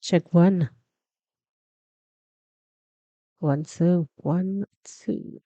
Check one. One, two, one, two.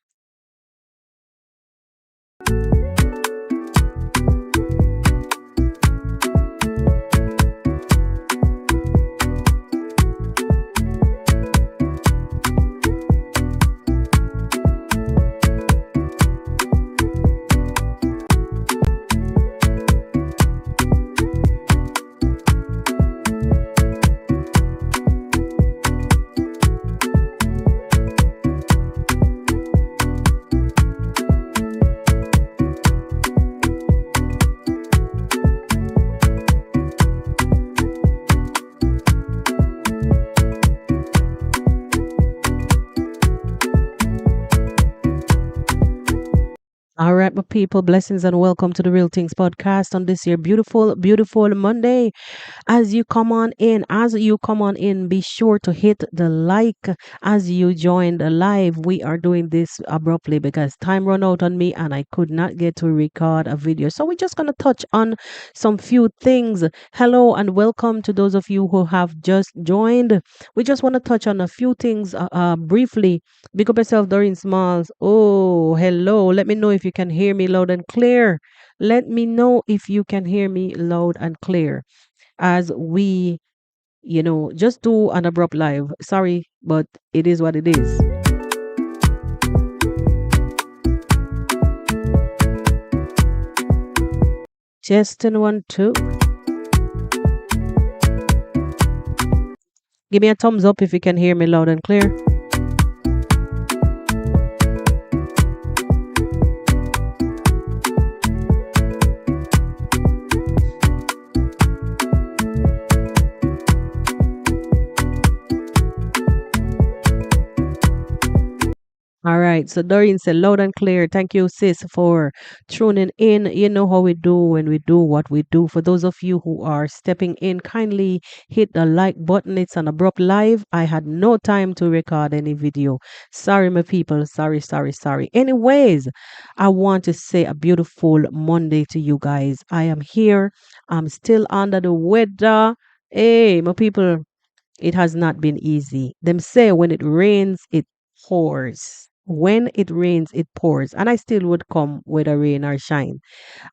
All right, my people, blessings and welcome to the Real Things podcast on this here beautiful, beautiful Monday. As you come on in, be sure to hit the like as you join the live. We are doing this abruptly because time run out on me and I could not get to record a video. So we're just gonna touch on some few things. Hello and welcome to those of you who have just joined. We just want to touch on a few things briefly. Big up yourself, Doreen Smalls. Oh, hello. Let me know if you can hear me loud and clear. Let me know if you can hear me loud and clear as we, just do an abrupt live. Sorry, but it is what it is. Justin, one, two. Give me a thumbs up if you can hear me loud and clear. All right. So Doreen said loud and clear. Thank you, sis, for tuning in. You know how we do when we do what we do. For those of you who are stepping in, kindly hit the like button. It's an abrupt live. I had no time to record any video. Sorry, my people. Sorry, sorry, sorry. Anyways, I want to say a beautiful Monday to you guys. I am here. I'm still under the weather. Hey, my people, it has not been easy. Them say when it rains, it pours. When it rains, it pours. And I still would come whether rain or shine.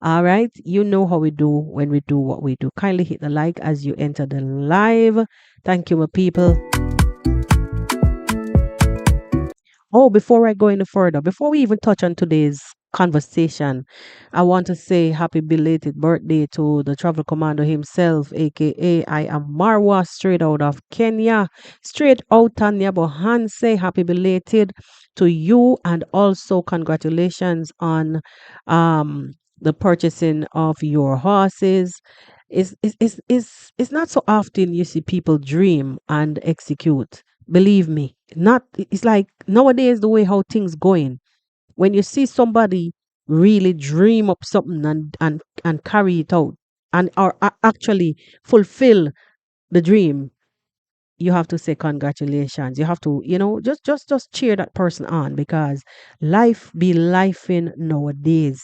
All right. You know how we do when we do what we do. Kindly hit the like as you enter the live. Thank you, my people. Oh, before I go any further, before we even touch on today's conversation, I want to say happy belated birthday to the travel commander himself, aka I am Marwa, straight out of Kenya, straight out Tanya Bohanse. Happy belated to you, and also congratulations on the purchasing of your horses. It's not so often you see people dream and execute. Believe me, not it's like nowadays the way how things going. When you see somebody really dream up something and carry it out and or actually fulfill the dream, you have to say congratulations. You have to, just cheer that person on because life be life in nowadays.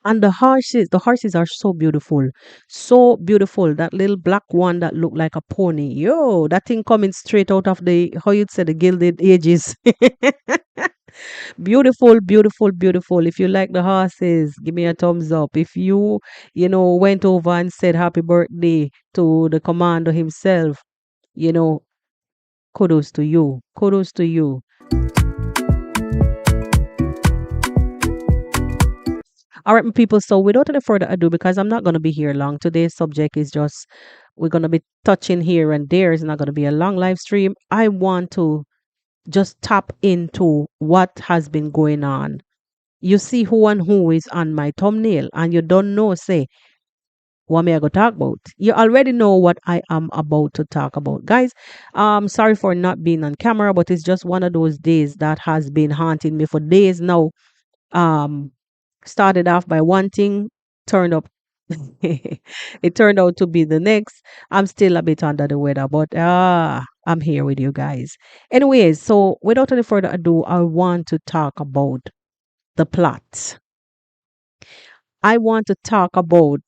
And the horses are so beautiful. So beautiful. That little black one that looked like a pony. Yo, that thing coming straight out of the, how you'd say, the Gilded Ages. Beautiful, beautiful, beautiful. If you like the horses, give me a thumbs up. If you went over and said happy birthday to the commander himself, you know, kudos to you. Kudos to you. All right, my people. So without any further ado, because I'm not going to be here long, today's subject is just, we're going to be touching here and there. It's not going to be a long live stream. I want to just tap into what has been going on. You see who and who is on my thumbnail, and you don't know, say, what may I go talk about? You already know what I am about to talk about. Guys, sorry for not being on camera, but it's just one of those days that has been haunting me for days now. Um, Started off by one thing, turned up it turned out to be the next. I'm still a bit under the weather, but I'm here with you guys. Anyways, so without any further ado, I want to talk about the plot. I want to talk about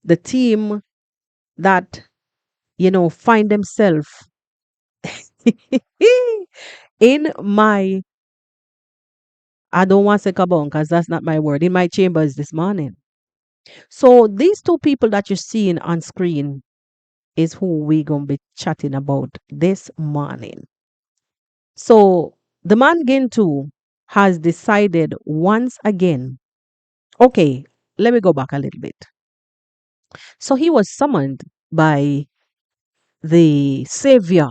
the team that, find themselves in my, I don't want to say kabong because that's not my word, in my chambers this morning. So these two people that you're seeing on screen is who we're going to be chatting about this morning. So the man Gintu has decided once again. Okay, let me go back a little bit. So he was summoned by the savior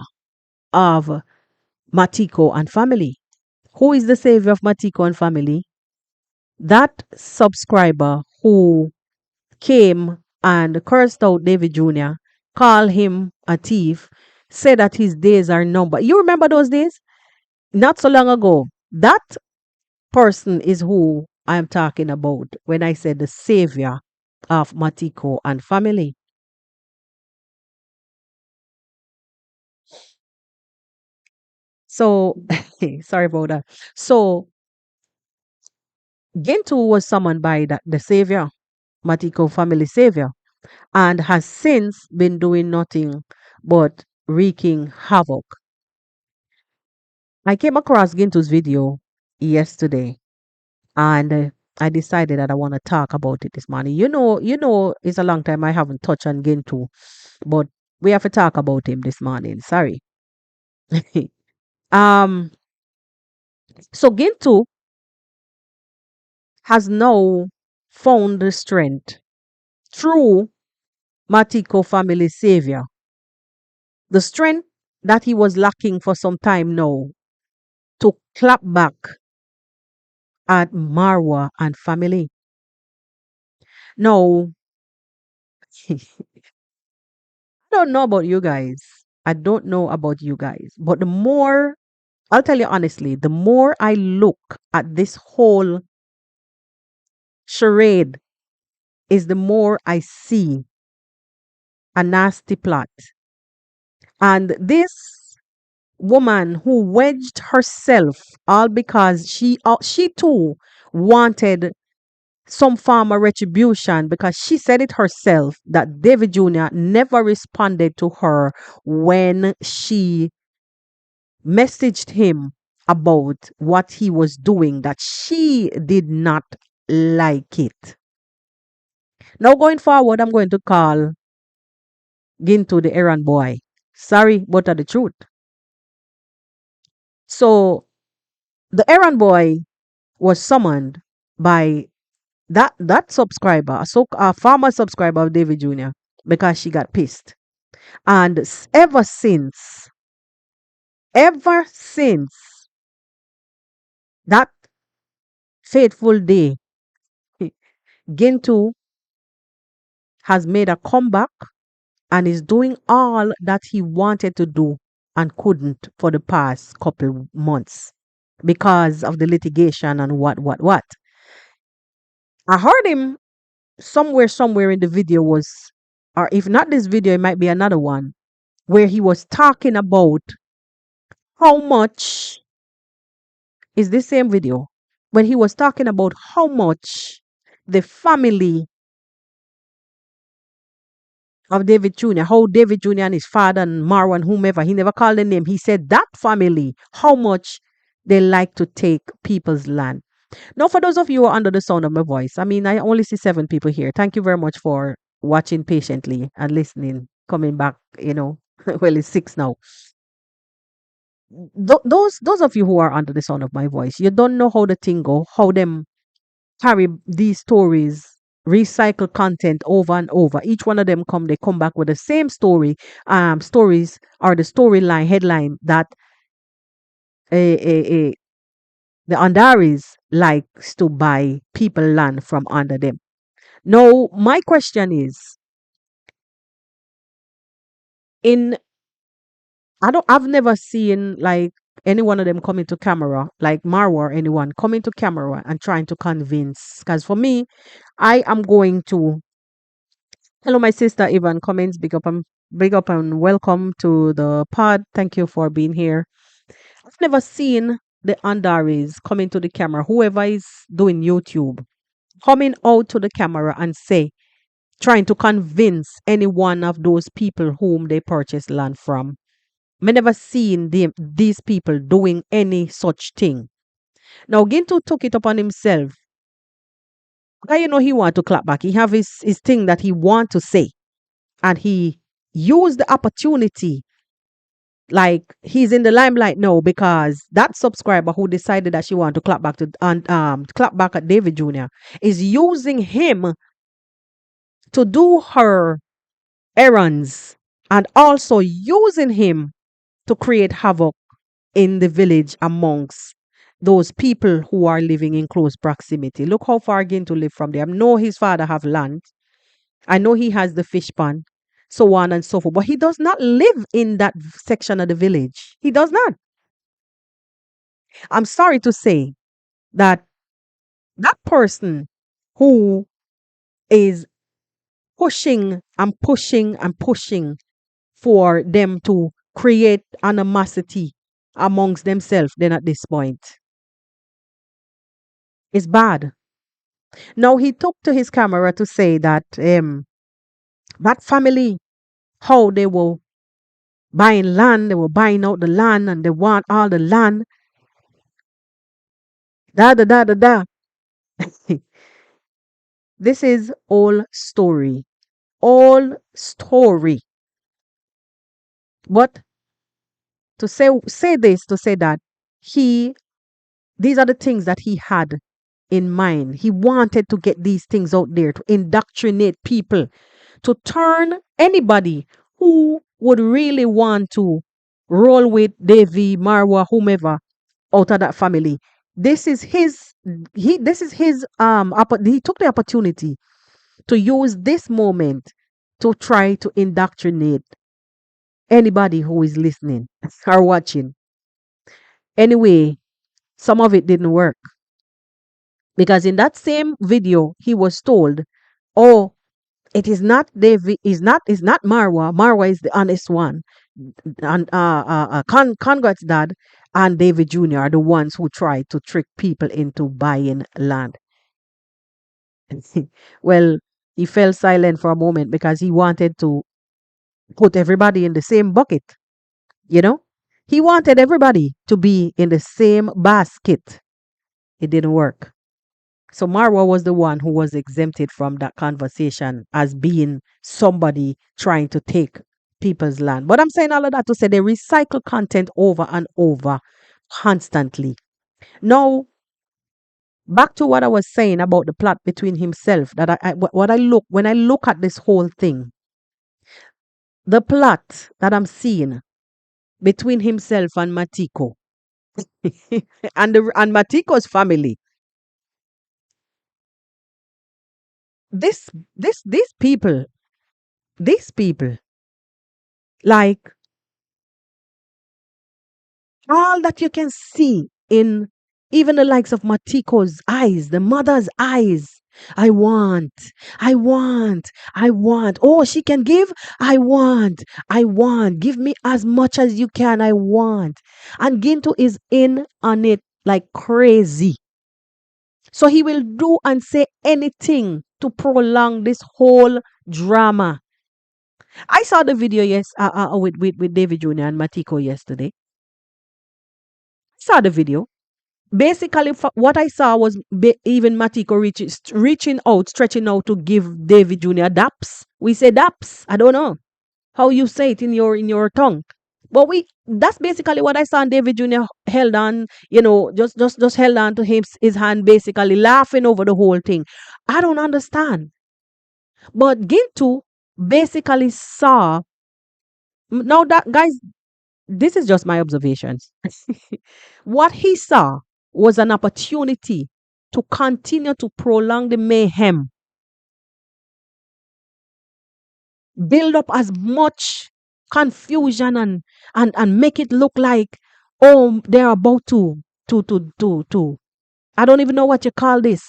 of Matiko and family. Who is the savior of Matiko and family? That subscriber who came and cursed out Davy Jr., called him a thief, said that his days are numbered. You remember those days? Not so long ago. That person is who I'm talking about when I said the savior of Matiko and family. So, sorry about that. So, Gintu was summoned by the savior, Matiko family savior, and has since been doing nothing but wreaking havoc. I came across Gintu's video yesterday, and I decided that I want to talk about it this morning. It's a long time I haven't touched on Gintu, but we have to talk about him this morning. Sorry. um. So Gintu has now found the strength through Matiko family savior, the strength that he was lacking for some time now to clap back at Marwa and family. Now, I don't know about you guys. I don't know about you guys, but the more, I'll tell you honestly, the more I look at this whole charade, is the more I see a nasty plot. And this woman who wedged herself all because she too wanted some form of retribution, because she said it herself that David Jr. never responded to her when she messaged him about what he was doing, that she did not like it. Now, going forward, I'm going to call Gintu the errand boy. Sorry, but the truth. So, the errand boy was summoned by that subscriber, a former subscriber of David Jr., because she got pissed. And ever since that fateful day, Gintu has made a comeback and is doing all that he wanted to do and couldn't for the past couple months because of the litigation and what. I heard him somewhere in the video was, or if not this video, it might be another one, where he was talking about how much, is this same video, when he was talking about how much the family of David Jr., how David Jr. and his father and Marwan, whomever, he never called the name. He said that family, how much they like to take people's land. Now, for those of you who are under the sound of my voice, I mean, I only see 7 people here. Thank you very much for watching patiently and listening, coming back, well, it's 6 now. Those of you who are under the sound of my voice, you don't know how the thing go, how them carry these stories, recycle content over and over. Each one of them they come back with the same stories or the storyline headline that a the Andaris likes to buy people land from under them. Now, my question is, in I've never seen like any one of them coming to camera, like Marwa or anyone coming to camera and trying to convince. Because for me, I am going to, hello, my sister Ivan comments. Big up and welcome to the pod. Thank you for being here. I've never seen the Andaris coming to the camera, whoever is doing YouTube, coming out to the camera and say, trying to convince any one of those people whom they purchased land from. Me never seen these people doing any such thing. Now Gintu took it upon himself. Guy, he want to clap back. He have his thing that he want to say. And he used the opportunity like he's in the limelight now because that subscriber who decided that she want to clap back to and clap back at David Jr. is using him to do her errands and also using him to create havoc in the village amongst those people who are living in close proximity. Look how far again to live from there. I know his father have land. I know he has the fish pond, so on and so forth. But he does not live in that section of the village. He does not. I'm sorry to say that that person who is pushing and pushing and pushing for them to create animosity amongst themselves, then at this point, is bad. Now he took to his camera to say that that family, how they were buying land, they were buying out the land and they want all the land. Da da da da da. This is all story. All story. But to say this, to say that he these are the things that he had in mind. He wanted to get these things out there to indoctrinate people, to turn anybody who would really want to roll with Davy, Marwa, whomever out of that family. This is his he took the opportunity to use this moment to try to indoctrinate anybody who is listening or watching. Anyway, some of it didn't work because in that same video he was told, "Oh, it is not David, is not Marwa. Marwa is the honest one, and congrats, Dad, and David Jr. are the ones who try to trick people into buying land." Well, he fell silent for a moment because he wanted to put everybody in the same bucket. You know, he wanted everybody to be in the same basket. It didn't work. So Marwa was the one who was exempted from that conversation as being somebody trying to take people's land. But I'm saying all of that to say they recycle content over and over constantly. Now, back to what I was saying about the plot between himself. That what I look when I look at this whole thing, the plot that I'm seeing between himself and Matiko and Matiko's family. This these people, like all that you can see in even the likes of Matiko's eyes, the mother's eyes. I want, I want, I want. Oh, she can give. I want, I want. Give me as much as you can. I want. And Ginto is in on it like crazy. So he will do and say anything to prolong this whole drama. I saw the video with David Jr. and Matiko yesterday. I saw the video. Basically, what I saw was even Matiko reaching out, stretching out to give David Jr. daps. We say daps. I don't know how you say it in your tongue. But that's basically what I saw. And David Jr. held on, just held on to his hand, basically laughing over the whole thing. I don't understand. But Gintu basically saw. Now that guys, this is just my observations. What he saw was an opportunity to continue to prolong the mayhem, build up as much confusion and make it look like, oh, they're about to I don't even know what you call this.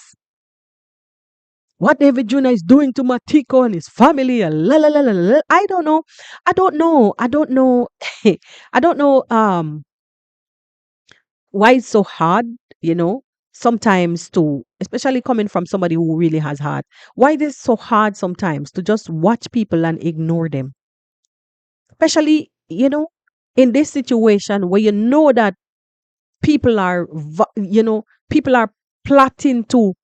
What David Jr. is doing to Matiko and his family. I don't know. I don't know. I don't know. I don't know why it's so hard, sometimes to especially coming from somebody who really has heart. Why it is so hard sometimes to just watch people and ignore them? Especially, in this situation where you know that people are, people are plotting to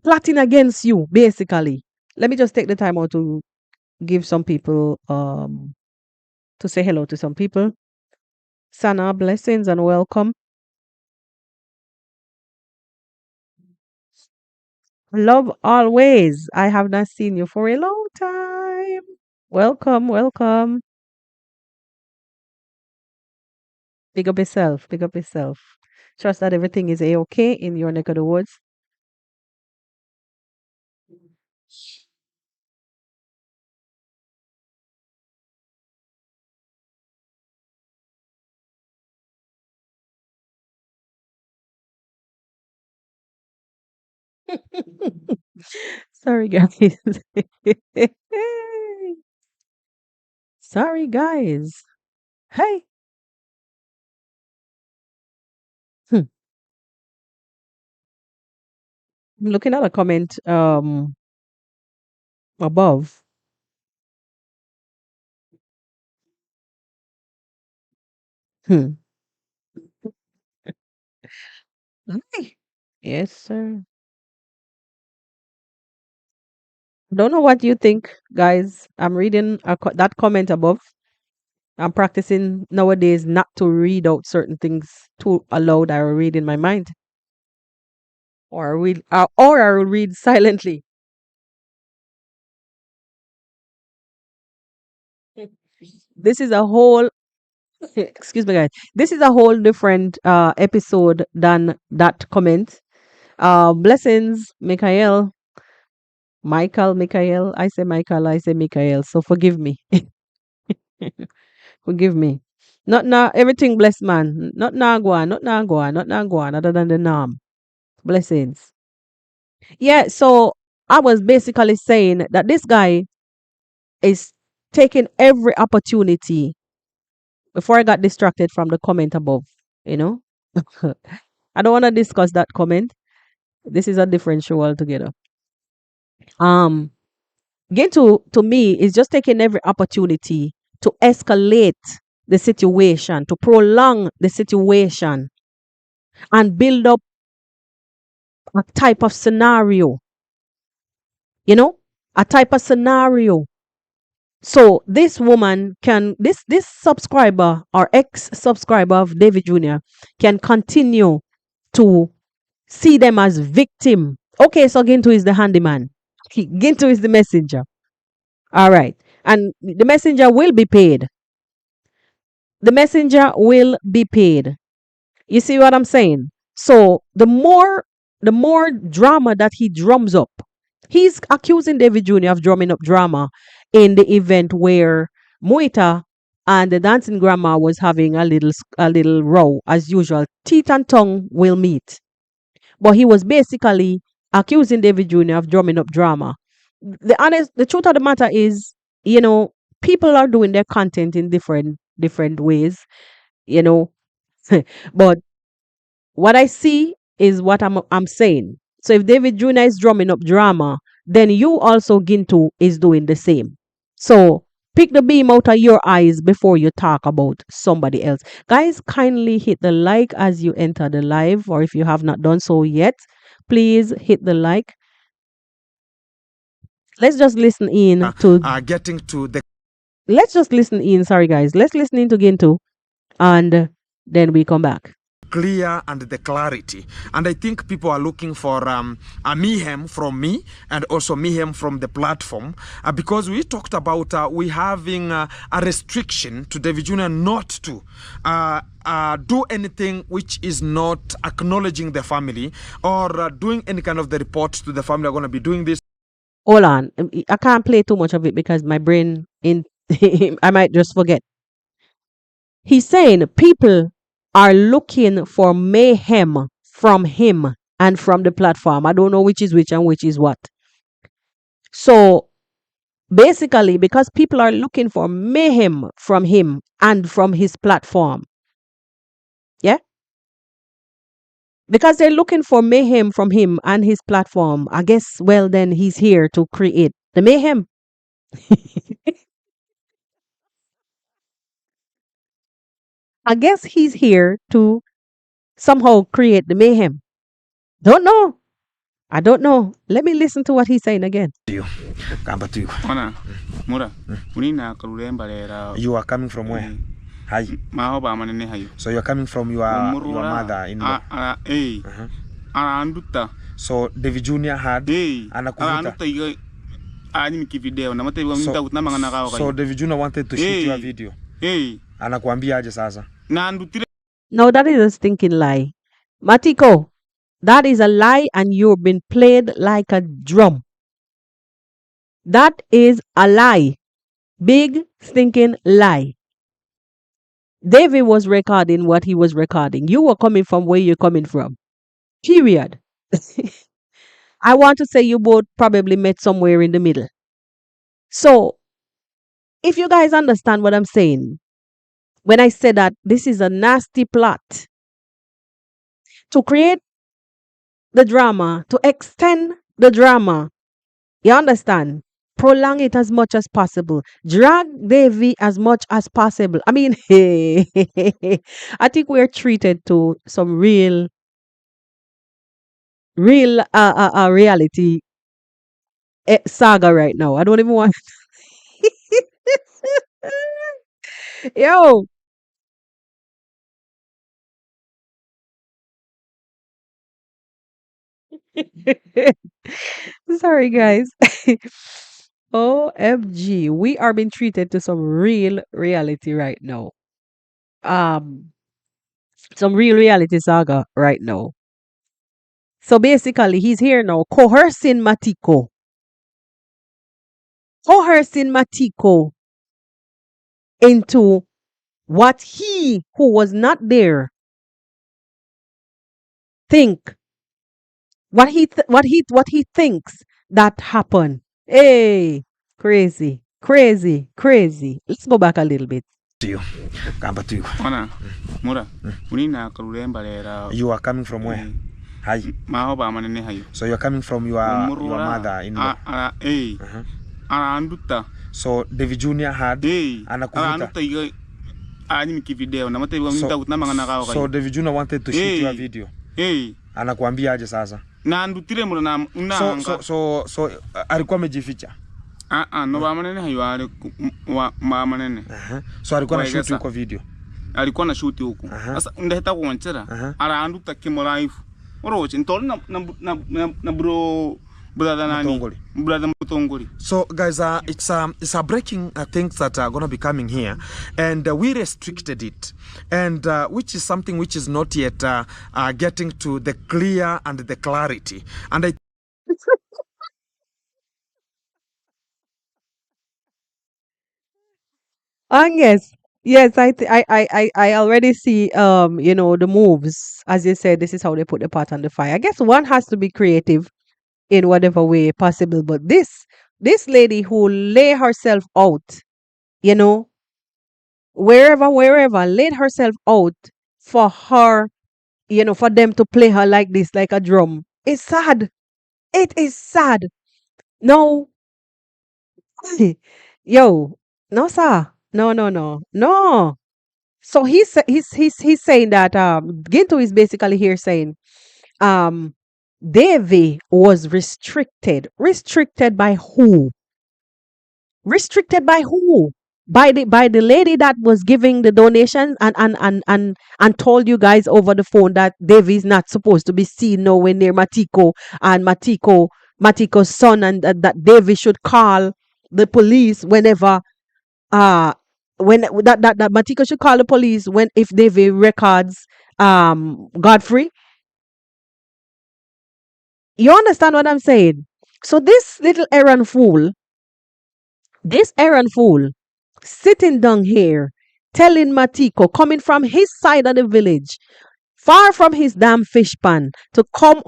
plotting against you, basically. Let me just take the time out to give some people, to say hello to some people. Sana, blessings and welcome. Love always. I have not seen you for a long time. Welcome, welcome. Big up yourself. Big up yourself. Trust that everything is a-okay in your neck of the woods. Sorry, guys. Sorry, guys. Hey. Hmm. I'm looking at a comment above. Hmm. Hey. Yes, sir. Don't know what you think, guys. I'm reading that comment above. I'm practicing nowadays not to read out certain things too aloud. I will read in my mind, or I will read silently. This is a whole excuse me, guys. This is a whole different episode than that comment. Blessings, Michael. I say Michael. I say Michael. So forgive me. Forgive me. Not now. Everything blessed, man. Not Nagua. Not Nagua. Not Nagua. Other than the Nam. Blessings. Yeah. So I was basically saying that this guy is taking every opportunity. Before I got distracted from the comment above, you know, I don't want to discuss that comment. This is a different show altogether. Um, Gintu to me is just taking every opportunity to escalate the situation, to prolong the situation, and build up a type of scenario, you know, a type of scenario. So this woman can this subscriber or ex subscriber of David Jr. can continue to see them as victim. Okay, so Gintu is the handyman. Gintu is the messenger. All right. And the messenger will be paid. The messenger will be paid. You see what I'm saying? So the more drama that he drums up, he's accusing David Jr. of drumming up drama in the event where Moita and the dancing grandma was having a little row as usual. Teeth and tongue will meet. But he was basically accusing David Jr. of drumming up drama. The truth of the matter is, you know, people are doing their content in different ways, you know. But what I see is what I'm saying. So if David Jr. is drumming up drama, then you also Gintu is doing the same. So pick the beam out of your eyes before you talk about somebody else. Guys, kindly hit the like as you enter the live, or if you have not done so yet, please hit the like. Let's just listen in to getting to the let's just listen in. Sorry guys. Let's listen in to Gintu and then we come back. clear and the clarity. And I think people are looking for a mayhem from me and also mayhem from the platform because we talked about we having a restriction to David Jr. not to do anything which is not acknowledging the family or doing any kind of the reports to the family are going to be doing this. Hold on. I can't play too much of it because my brain in I might just forget. He's saying people are looking for mayhem from him and from the platform. I don't know which is which and which is what. So basically, because people are looking for mayhem from him and from his platform, yeah, because they're looking for mayhem from him and his platform. I guess, well, then he's here to create the mayhem. I guess he's here to somehow create the mayhem. Don't know. I don't know. Let me listen to what he's saying again. Matiko. Ona, mura, unina karulemba lera. You are coming from where? Hi. Mahoba manene hayo. So you're coming from your mother in law. Anduta. So Davy Jr had anakuvuta. Anduta iga aniki video na mate wamita kutama ngana kao So Davy Jr wanted to shoot your video. Anakuambia aje sasa? Na andutire. No, that is a stinking lie. Matiko, that is a lie and you've been played like a drum. That is a lie. Big stinking lie. David was recording what he was recording. You were coming from where you're coming from. Period. I want to say you both probably met somewhere in the middle. So, if you guys understand what I'm saying, when I say that this is a nasty plot to create the drama, to extend the drama, you understand? Prolong it as much as possible. Drag Davy as much as possible. I mean, I think we're treated to some real reality saga right now. I don't even want. Yo, sorry guys. OMG, we are being treated to some real reality right now. Um, some real reality saga right now. So basically, he's here now, coercing Matiko into what he, who was not there, think what he thinks that happened. Hey, crazy, crazy, crazy. Let's go back a little bit. Matiko. Ona, mura, unina karulemba lera. You are coming from where? Hi. Mahoba manene hayo. So you're coming from your mother in law. Anduta. So Davy Jr had anakuvuta. Anduta iga aniki video na mate wamita kutama ngana kao. So Davy Jr wanted to shoot your video. Anakuambia aje sasa? Na andutire mura na una. So alikuwa amejificha. No ba manene hayo ale wa manene. So alikuwa na shoot huko video. Alikuwa na shoot huko. Sasa ndahita kuonchera. Ara anduta kimo live. Oroche ntoli na bro brother nani? Brother Mutongoli. So guys, it's a breaking things that are gonna be coming here, and we restricted it, and which is something which is not yet getting to the clear and the clarity, and Yes, I already see the moves. As you said, this is how they put the pot on the fire. I guess one has to be creative in whatever way possible. But this lady who lay herself out, wherever, laid herself out for her, for them to play her like this, like a drum. It's sad. It is sad. No, yo, no, sir. No. So he's saying that Gintu is basically here saying Davy was restricted. Restricted by who? Restricted by who? By the lady that was giving the donations and told you guys over the phone that Davy is not supposed to be seen nowhere near Matiko, and Matiko's son, and that Davy should call the police whenever when that Matiko should call the police when if Davy records Godfrey. You understand what I'm saying? So this errand fool sitting down here telling Matiko, coming from his side of the village, far from his damn fish pond, to come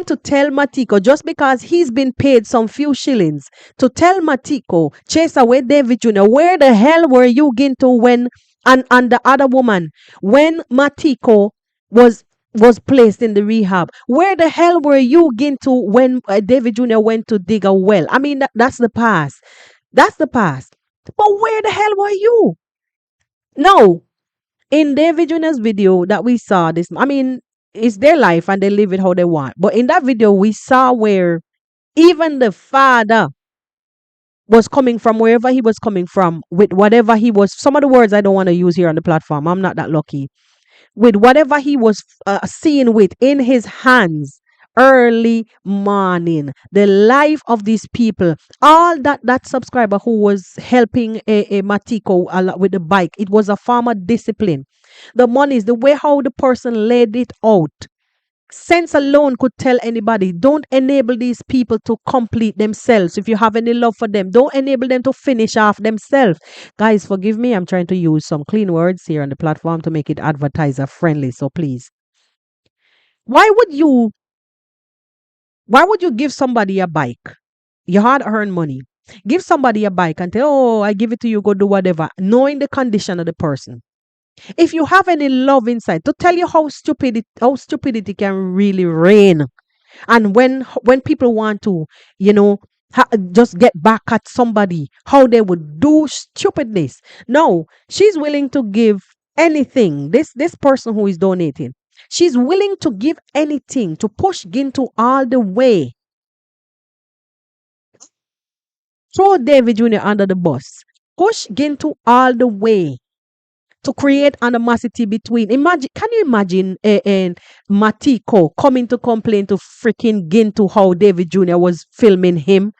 to tell Matiko, just because he's been paid some few shillings, to tell Matiko, chase away Davy Jr. Where the hell were you, Gintu, when and the other woman, when Matiko was was placed in the rehab. Where the hell were you, Gintu, when David Jr. went to dig a well? I mean, that's the past. That's the past. But where the hell were you? No, in David Jr.'s video that we saw this, I mean, it's their life and they live it how they want. But in that video, we saw where even the father was coming from wherever he was coming from with whatever he was. Some of the words I don't want to use here on the platform. I'm not that lucky. With whatever he was seeing with in his hands early morning, the life of these people, all that subscriber who was helping a Matiko a lot with the bike, it was a farmer discipline. The money is the way how the person laid it out. Sense alone could tell anybody, don't enable these people to complete themselves. If you have any love for them, don't enable them to finish off themselves. Guys, forgive me. I'm trying to use some clean words here on the platform to make it advertiser friendly. So please, why would you why would you give somebody a bike? You hard earned money. Give somebody a bike and tell, oh, I give it to you, go do whatever, knowing the condition of the person. If you have any love inside, to tell you how stupidity can really reign. And when people want to, you know, just get back at somebody, how they would do stupidness. No, she's willing to give anything. This person who is donating, she's willing to give anything to push Gintu all the way. Throw David Jr. under the bus. Push Gintu all the way to create animosity between. Imagine, can you imagine Matiko coming to complain to freaking Gintu how David Jr. was filming him?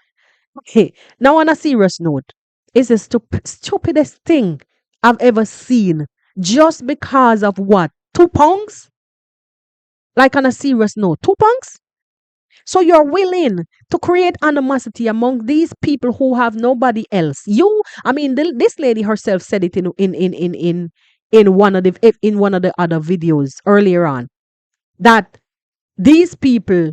Hey, now on a serious note, it's the stupidest thing I've ever seen. Just because of what? £2? Like on a serious note, £2? So you're willing to create animosity among these people who have nobody else. I mean, this lady herself said it in one of the other videos earlier on, that these people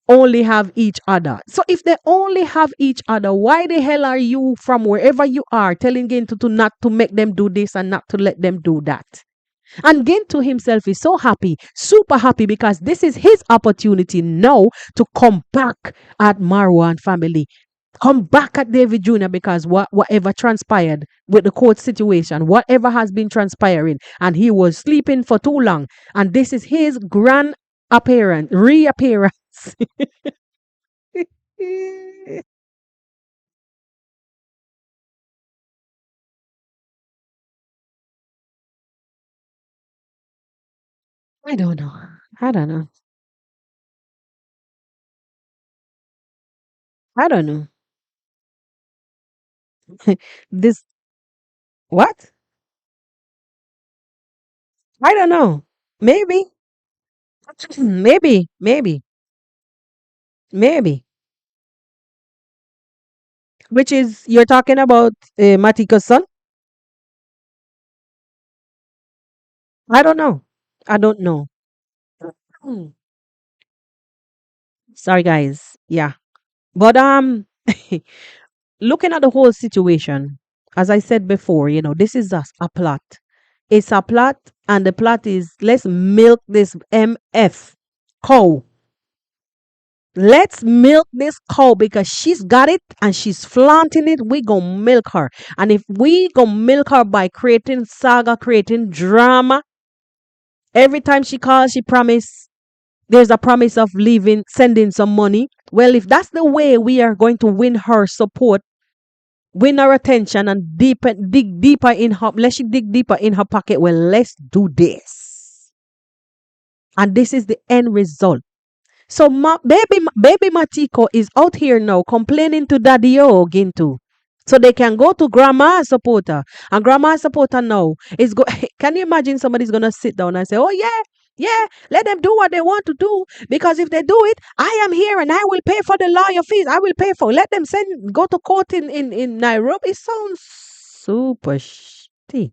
only have each other. So if they only have each other, why the hell are you from wherever you are telling Gintu to not to make them do this and not to let them do that? And Gintu himself is so happy, super happy, because this is his opportunity now to come back at Marwan family. Come back at David Jr. because whatever transpired with the court situation, whatever has been transpiring, and he was sleeping for too long. And this is his grand reappearance. I don't know. I don't know. I don't know. This what? I don't know. Maybe. Maybe. Which is you're talking about Matiko's son? I don't know. I don't know. Hmm. Sorry, guys. Yeah, but looking at the whole situation, as I said before, this is a plot. It's a plot, and the plot is let's milk this MF cow. Let's milk this cow because she's got it and she's flaunting it. We gonna milk her, and if we gonna milk her by creating saga, creating drama, every time she calls, she promise. There's a promise of leaving, sending some money. Well, if that's the way we are going to win her support, win her attention, and dig deeper in her, let she dig deeper in her pocket. Well, let's do this. And this is the end result. So baby Matiko is out here now complaining to Daddy O Gintu. So they can go to grandma's supporter. And grandma's supporter now is can you imagine somebody's gonna sit down and say, oh yeah, let them do what they want to do. Because if they do it, I am here and I will pay for the lawyer fees. I will pay for let them go to court in Nairobi. It sounds super shitty.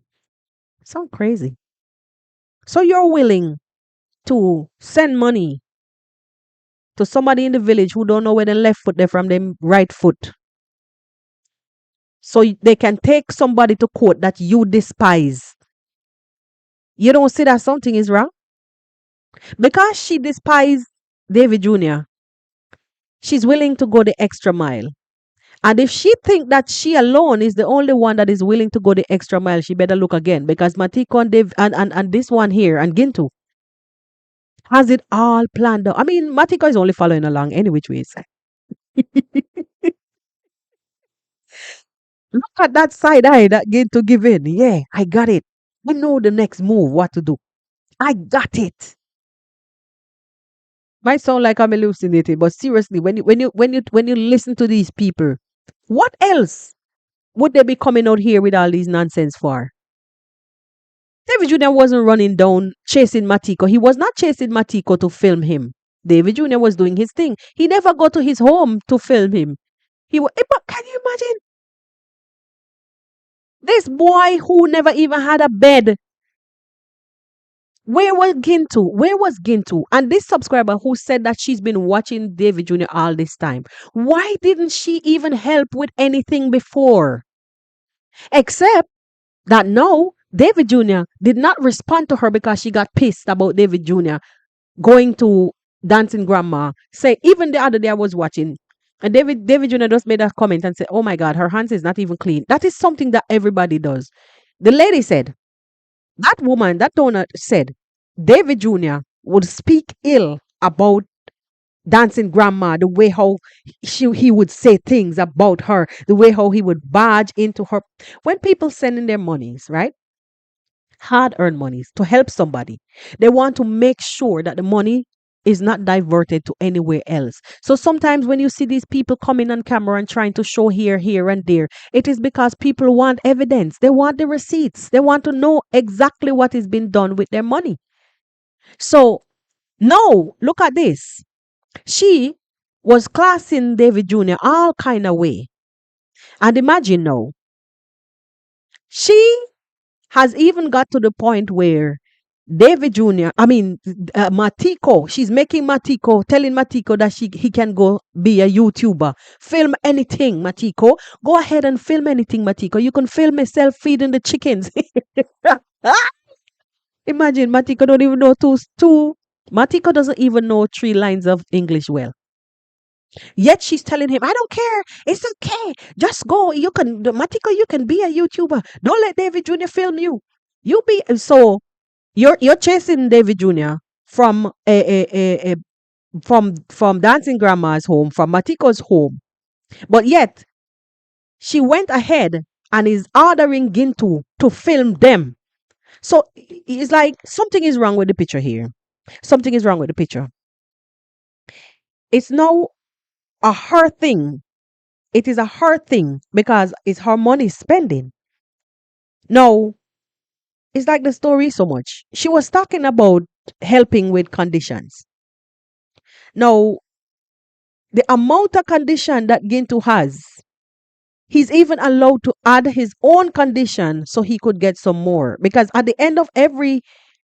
Sound crazy. So you're willing to send money to somebody in the village who don't know where the left foot they're from them right foot. So they can take somebody to court that you despise. You don't see that something is wrong? Because she despised David Jr., she's willing to go the extra mile. And if she think that she alone is the only one that is willing to go the extra mile, she better look again because Matiko and, and this one here and Gintu has it all planned out. I mean, Matiko is only following along any which ways. Look at that side eye that Gintu give in. Yeah, I got it. I know the next move, what to do. I got it. Might sound like I'm hallucinating, but seriously, when you listen to these people, what else would they be coming out here with all these nonsense for? David Jr. wasn't running down chasing Matiko. He was not chasing Matiko to film him. David Jr. was doing his thing. He never go to his home to film him. But can you imagine this boy who never even had a bed? Where was Gintu? Where was Gintu? And this subscriber who said that she's been watching David Jr. all this time. Why didn't she even help with anything before? Except that no, David Jr. did not respond to her because she got pissed about David Jr. going to Dancing Grandma. Say, even the other day I was watching, and David Jr. just made a comment and said, "Oh my God, her hands is not even clean." That is something that everybody does. The lady said, that woman, that donor said, David Jr. would speak ill about Dancing Grandma, the way how he would say things about her, the way how he would barge into her. When people send in their monies, right? Hard earned monies to help somebody, they want to make sure that the money is not diverted to anywhere else. So sometimes when you see these people coming on camera and trying to show here, and there, it is because people want evidence. They want the receipts. They want to know exactly what is being done with their money. So, no, look at this. She was classing David Jr. all kind of way. And imagine now, she has even got to the point where David Jr., Matiko, she's making Matiko, telling Matiko that he can go be a YouTuber. Film anything, Matiko. Go ahead and film anything, Matiko. You can film yourself feeding the chickens. Imagine, Matiko don't even know two. Matiko doesn't even know 3 lines of English well. Yet she's telling him, I don't care. It's okay. Just go. Matiko, you can be a YouTuber. Don't let David Jr. film you. You be so you're chasing David Jr. from from Dancing Grandma's home, from Matiko's home. But yet she went ahead and is ordering Gintu to film them. So it's like something is wrong with the picture here. Something is wrong with the picture. It's now a her thing. It is a her thing because it's her money spending. No, it's like the story so much. She was talking about helping with conditions. Now, the amount of condition that Gintu has, he's even allowed to add his own condition so he could get some more. Because at the end of every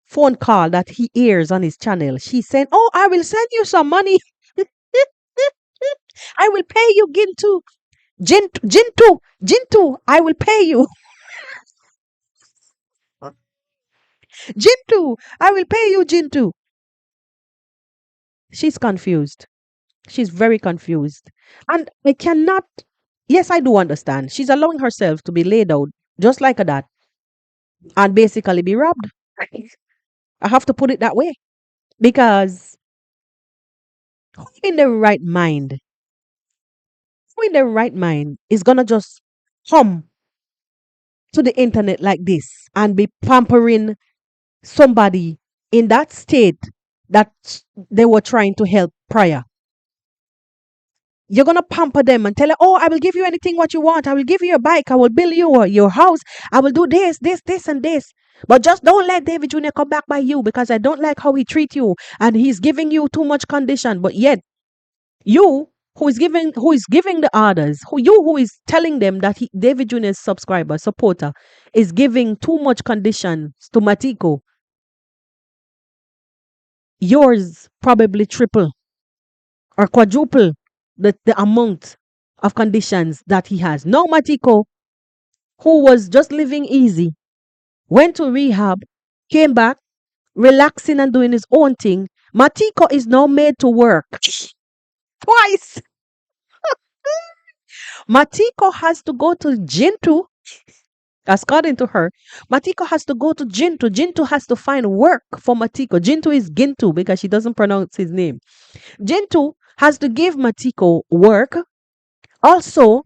phone call that he hears on his channel, she said, "Oh, I will send you some money. I will pay you, Gintu. Gintu, I will pay you. Gintu, I will pay you, Gintu." She's confused. She's very confused. And I cannot, yes, I do understand. She's allowing herself to be laid out just like that and basically be robbed. I have to put it that way. Because who in their right mind, who in their right mind is going to just come to the internet like this and be pampering somebody in that state that they were trying to help prior? You're gonna pamper them and tell her, "Oh, I will give you anything what you want. I will give you a bike. I will build you your house. I will do this, and this. But just don't let David Jr. come back by you because I don't like how he treat you and he's giving you too much condition." But yet, you who is giving the orders, who is telling them that David Jr.'s subscriber supporter is giving too much condition to Matiko, yours probably triple or quadruple the amount of conditions that he has. Now Matiko, who was just living easy, went to rehab, came back, relaxing and doing his own thing, Matiko is now made to work twice. Matiko has to go to Gintu, according to her. Matiko has to go to Gintu. Gintu has to find work for Matiko. Gintu is Gintu because she doesn't pronounce his name. Gintu has to give Matiko work. Also,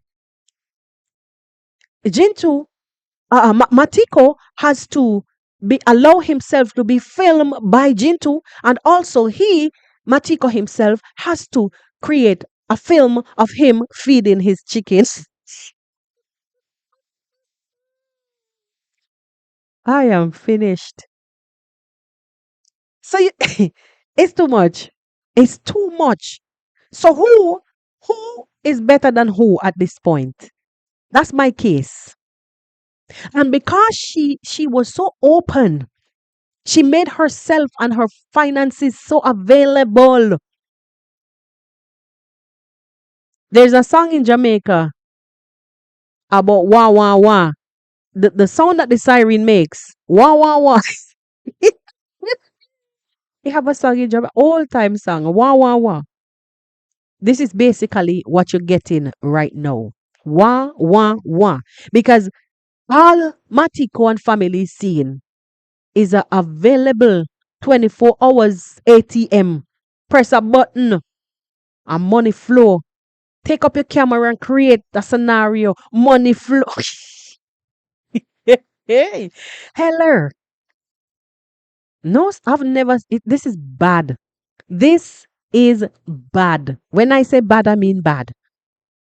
Gintu, Matiko has to allow himself to be filmed by Gintu, and also Matiko himself, has to create a film of him feeding his chickens. I am finished. So it's too much. It's too much. So who is better than who at this point? That's my case. And because she was so open, she made herself and her finances so available. There's a song in Jamaica about wah wah wah. The sound that the siren makes. Wah wah wah. We have a song in Jamaica, old time song. Wah wah wah. This is basically what you're getting right now. Wah wah wah. Because all Matiko and family is seeing is a available 24 hours ATM. Press a button and money flow. Take up your camera and create a scenario. Money flow. Hey, Heller. No, I've never. This is bad. This is bad. When I say bad, I mean bad.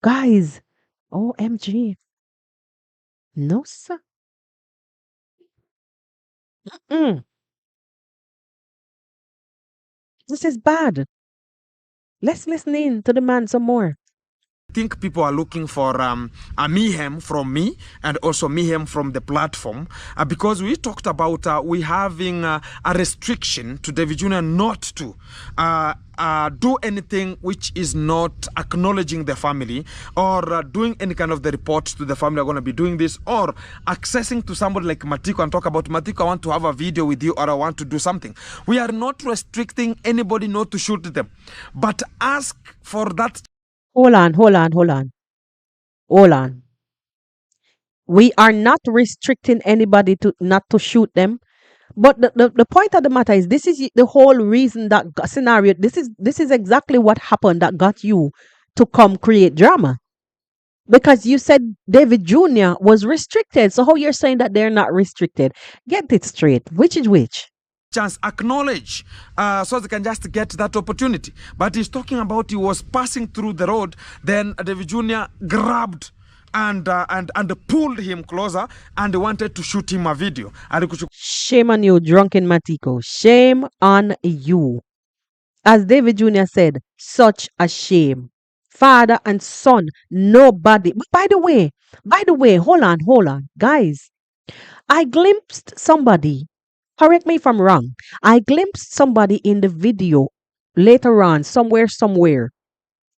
Guys, OMG. No, sir. Mm, this is bad. Let's listen in to the man some more. I think people are looking for a mayhem from me and also mayhem from the platform because we talked about we having a restriction to Davy Jr. not to do anything which is not acknowledging the family or doing any kind of the reports to the family are going to be doing this, or accessing to somebody like Matiko and talk about, Matiko, I want to have a video with you or I want to do something. We are not restricting anybody not to shoot them, but ask for that. Hold on. We are not restricting anybody to not to shoot them. But the point of the matter is, this is the whole reason that scenario. This is exactly what happened that got you to come create drama. Because you said David Jr. was restricted. So how you're saying that they're not restricted? Get it straight. Which is which? Chance acknowledge so they can just get that opportunity. But he's talking about he was passing through the road, then David Jr. grabbed and pulled him closer and wanted to shoot him a video. Shame on you, drunken Matiko. Shame on you. As David Jr. said, such a shame. Father and son, nobody. But by the way, hold on, guys. I glimpsed somebody. Correct me if I'm wrong. I glimpsed somebody in the video later on, somewhere,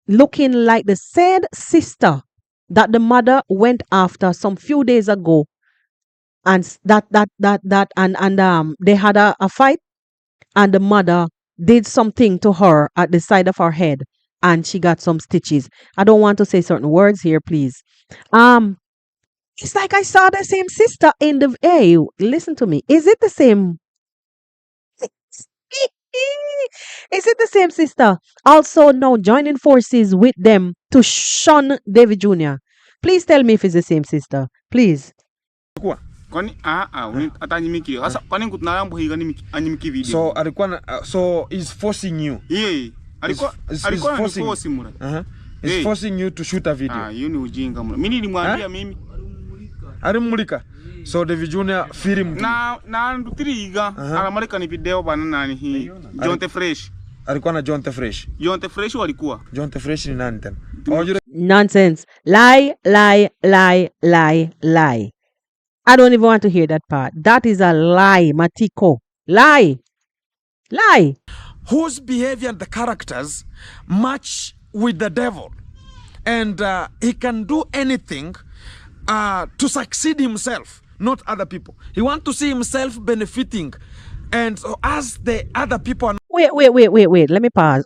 looking like the said sister that the mother went after some few days ago, and they had a fight, and the mother did something to her at the side of her head, and she got some stitches. I don't want to say certain words here, please. It's like I saw the same sister in the. Hey, listen to me. Is it the same? Is it the same sister? Also now joining forces with them to shun David Jr. Please tell me if it's the same sister. Please. So so he's forcing you. Yeah. He's forcing you to shoot a video. Arimulika. So David Jr. film. Na ndutiriga aramarika ni video banana hi John the Fresh. Alikuwa na John the Fresh. John the Fresh walikuwa. John the Fresh ni nani tena? Nonsense. Lie. I don't even want to hear that part. That is a lie, Matiko. Lie. Whose behavior and the characters match with the devil. And he can do anything to succeed himself, not other people. He wants to see himself benefiting And so as the other people are Wait. Let me pause.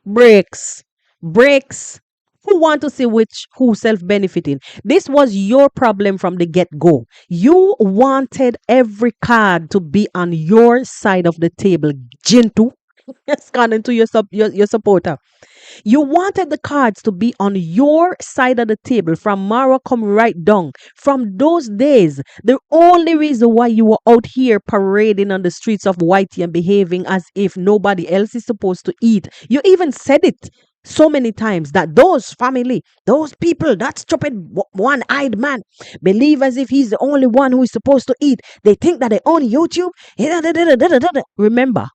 Breaks. Breaks. Who want to see which who self-benefiting? This was your problem from the get-go. You wanted every card to be on your side of the table. Gintu. Scanning to your supporter. You wanted the cards to be on your side of the table from Mara come right down. From those days, the only reason why you were out here parading on the streets of Whitey and behaving as if nobody else is supposed to eat. You even said it so many times that those family, those people, that stupid one-eyed man, believe as if he's the only one who is supposed to eat. They think that they own YouTube. Remember,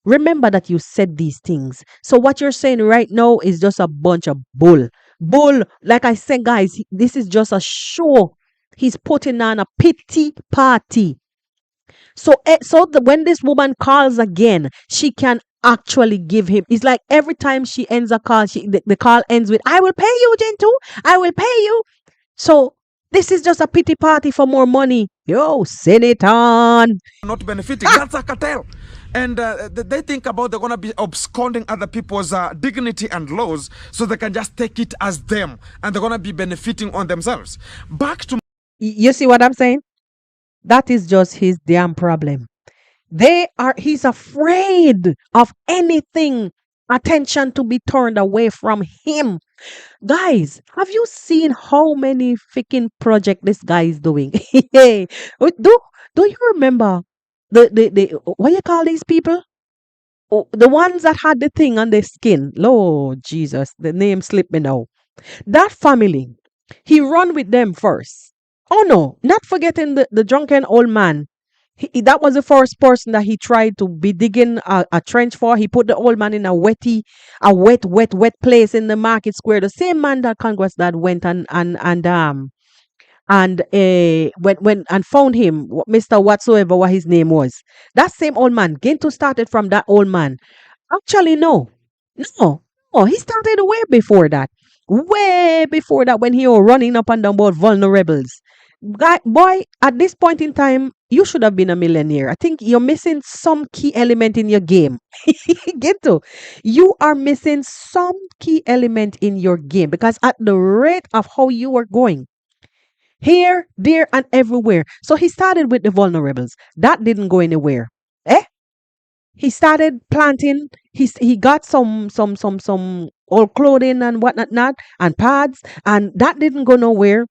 remember that you said these things. So what you're saying right now is just a bunch of bull. Bull. Like I said, guys, this is just a show. He's putting on a pity party. So, when this woman calls again, she can actually give him. It's like every time she ends a call, the call ends with, "I will pay you, Gintu. I will pay you." So this is just a pity party for more money. Yo, send it on. not benefiting. That's a cartel. And they think about they're going to be absconding other people's dignity and laws so they can just take it as them. And they're going to be benefiting on themselves. Back to You see what I'm saying? That is just his damn problem. He's afraid of anything, attention to be turned away from him. Guys, have you seen how many freaking project this guy is doing? Hey, do you remember the what you call these people? Oh, the ones that had the thing on their skin. Lord Jesus, the name slipped me now. That family, he run with them first. Oh no, not forgetting the drunken old man. That was the first person that he tried to be digging a trench for. He put the old man in a wet place in the market square. The same man that Congress that went and when and found him, Mr. Whatsoever what his name was. That same old man. Gintu started from that old man. Actually, no. No. No, he started way before that. Way before that when he was running up and down about vulnerables. Boy, at this point in time, you should have been a millionaire. I think you're missing some key element in your game. Get to. You are missing some key element in your game because at the rate of how you are going, here, there, and everywhere. So he started with the vulnerables. That didn't go anywhere. Eh? He started planting. He got some old clothing and whatnot not, and pads, and that didn't go nowhere.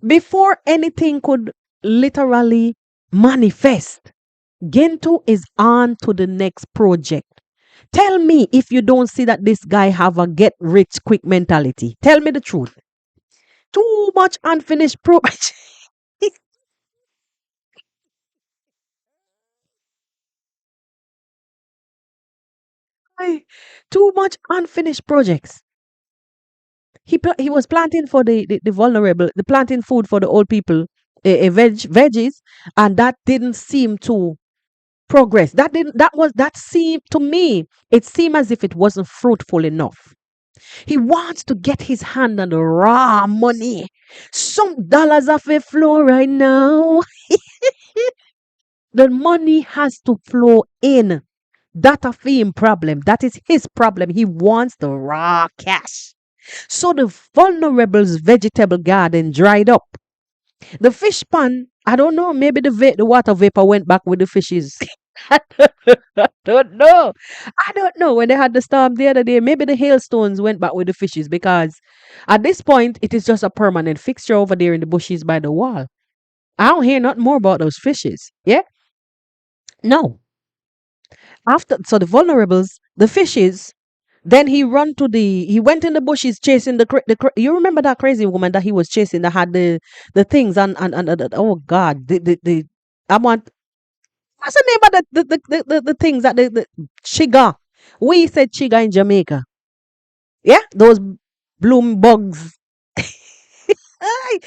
Before anything could literally manifest, Gento is on to the next project. Tell me if you don't see that this guy have a get rich quick mentality. Tell me the truth. Too much unfinished project. Too much unfinished projects. He was planting for the vulnerable, the planting food for the old people, veggies, and that didn't seem to progress. That seemed to me, it seemed as if it wasn't fruitful enough. He wants to get his hand on the raw money. Some dollars off a flow right now. The money has to flow in. That a him problem. That is his problem. He wants the raw cash. So the vulnerable's vegetable garden dried up. The fish pond, I don't know, maybe the water vapor went back with the fishes. I don't know. I don't know. When they had the storm the other day, maybe the hailstones went back with the fishes because at this point, it is just a permanent fixture over there in the bushes by the wall. I don't hear nothing more about those fishes. Yeah? No. After, so the vulnerables, the fishes, then he went in the bushes chasing you remember that crazy woman that he was chasing that had the things and oh God, I want, what's the name of the things that the chiga? We said chiga in Jamaica. Yeah, those bloom bugs. Aye.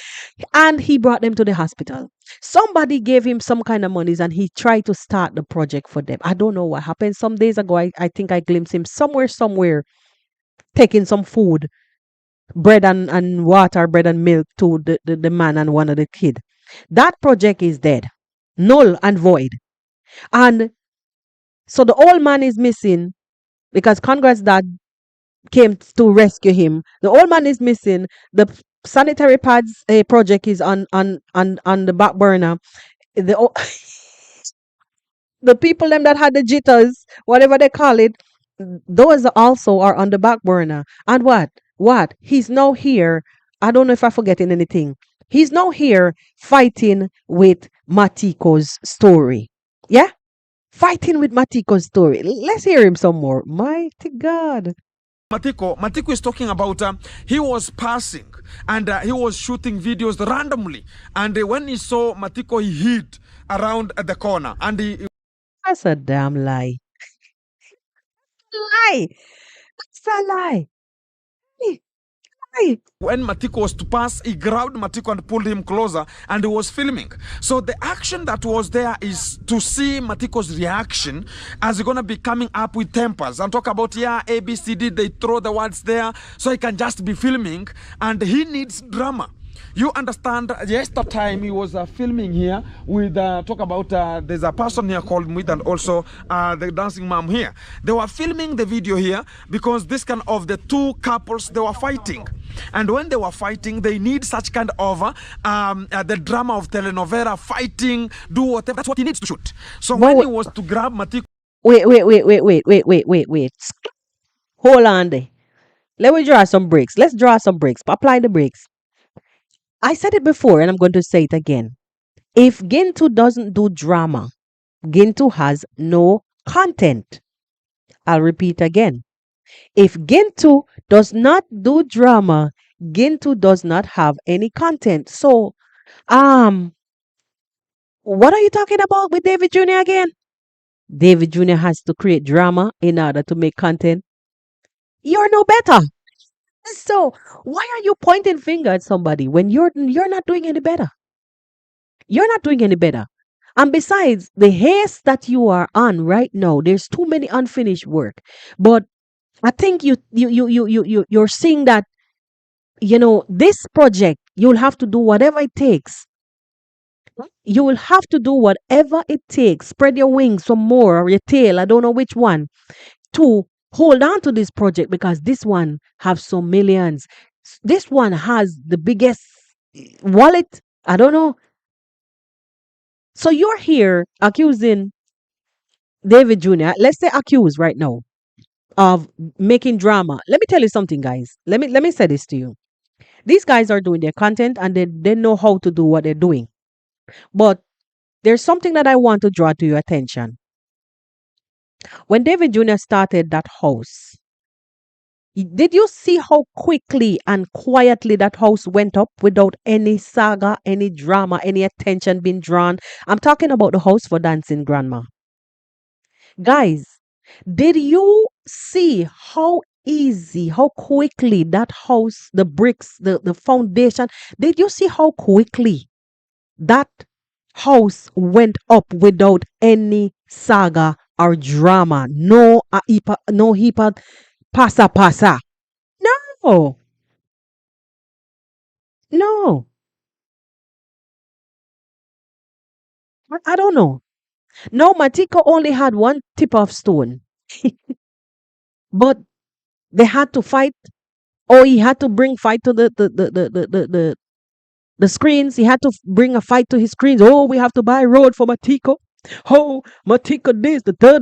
And he brought them to the hospital. Somebody gave him some kind of monies and he tried to start the project for them. I don't know what happened. Some days ago, I think I glimpsed him somewhere taking some food, bread and water, bread and milk to the man and one of the kid. That project is dead. Null and void. And so the old man is missing because Congress dad came to rescue him. The old man is missing. The sanitary pads project is on the back burner. The the people them that had the jitters, whatever they call it, those also are on the back burner. And what? What? He's now here. I don't know if I'm forgetting anything. He's now here fighting with Matiko's story. Yeah? Fighting with Matiko's story. Let's hear him some more. Mighty God. Matiko is talking about he was passing and he was shooting videos randomly. And when he saw Matiko, he hid around the corner and he That's a damn lie. Lie. That's a lie. Lie. when Matiko was to pass, he grabbed Matiko and pulled him closer and he was filming. So the action that was there is to see Matiko's reaction as he's going to be coming up with tempers and talk about, yeah, A, B, C, D, they throw the words there so he can just be filming and he needs drama. You understand, yesterday he was filming here with, talk about, there's a person here called Muid and also the dancing mom here. They were filming the video here because this kind of the two couples, they were fighting. And when they were fighting, they need such kind of the drama of telenovela, fighting, do whatever. That's what he needs to shoot. So But when wait, he was to grab Matiko, wait. Hold on there. Let me draw some breaks. Let's draw some breaks. Apply the breaks. I said it before and I'm going to say it again. If Gintu doesn't do drama, Gintu has no content. I'll repeat again. If Gintu does not do drama, Gintu does not have any content. So, what are you talking about with David Jr. again? David Jr. has to create drama in order to make content. You're no better. So, why are you pointing finger at somebody when you're not doing any better? You're not doing any better. And besides, the haste that you are on right now, there's too many unfinished work. But I think you're seeing that, this project, you'll have to do whatever it takes. You will have to do whatever it takes. Spread your wings some more or your tail, I don't know which one, to hold on to this project because this one have some millions. This one has the biggest wallet. I don't know. So you're here accusing David Jr. Let's say accused right now of making drama. Let me tell you something, guys. Let me say this to you. These guys are doing their content and they know how to do what they're doing. But there's something that I want to draw to your attention. When David Jr. started that house, did you see how quickly and quietly that house went up without any saga, any drama, any attention being drawn? I'm talking about the house for dancing grandma. Guys, did you see how easy, how quickly that house, the bricks, the foundation, did you see how quickly that house went up without any saga or drama? No, no hipa, pasa. No, no, I don't know. No, Matiko only had one tip of stone, but they had to fight. Or he had to bring fight to the screens. He had to bring a fight to his screens. Oh, we have to buy a road for Matiko. Oh, Matiko this, the da.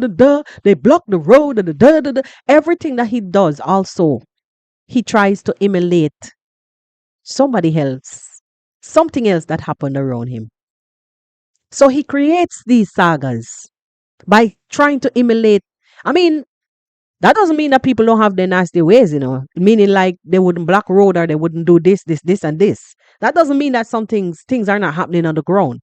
They block the road, the da. Everything that he does also, he tries to emulate somebody else, something else that happened around him. So he creates these sagas by trying to emulate. I mean, that doesn't mean that people don't have their nasty ways, meaning like they wouldn't block road or they wouldn't do this, and this. That doesn't mean that some things are not happening on the ground.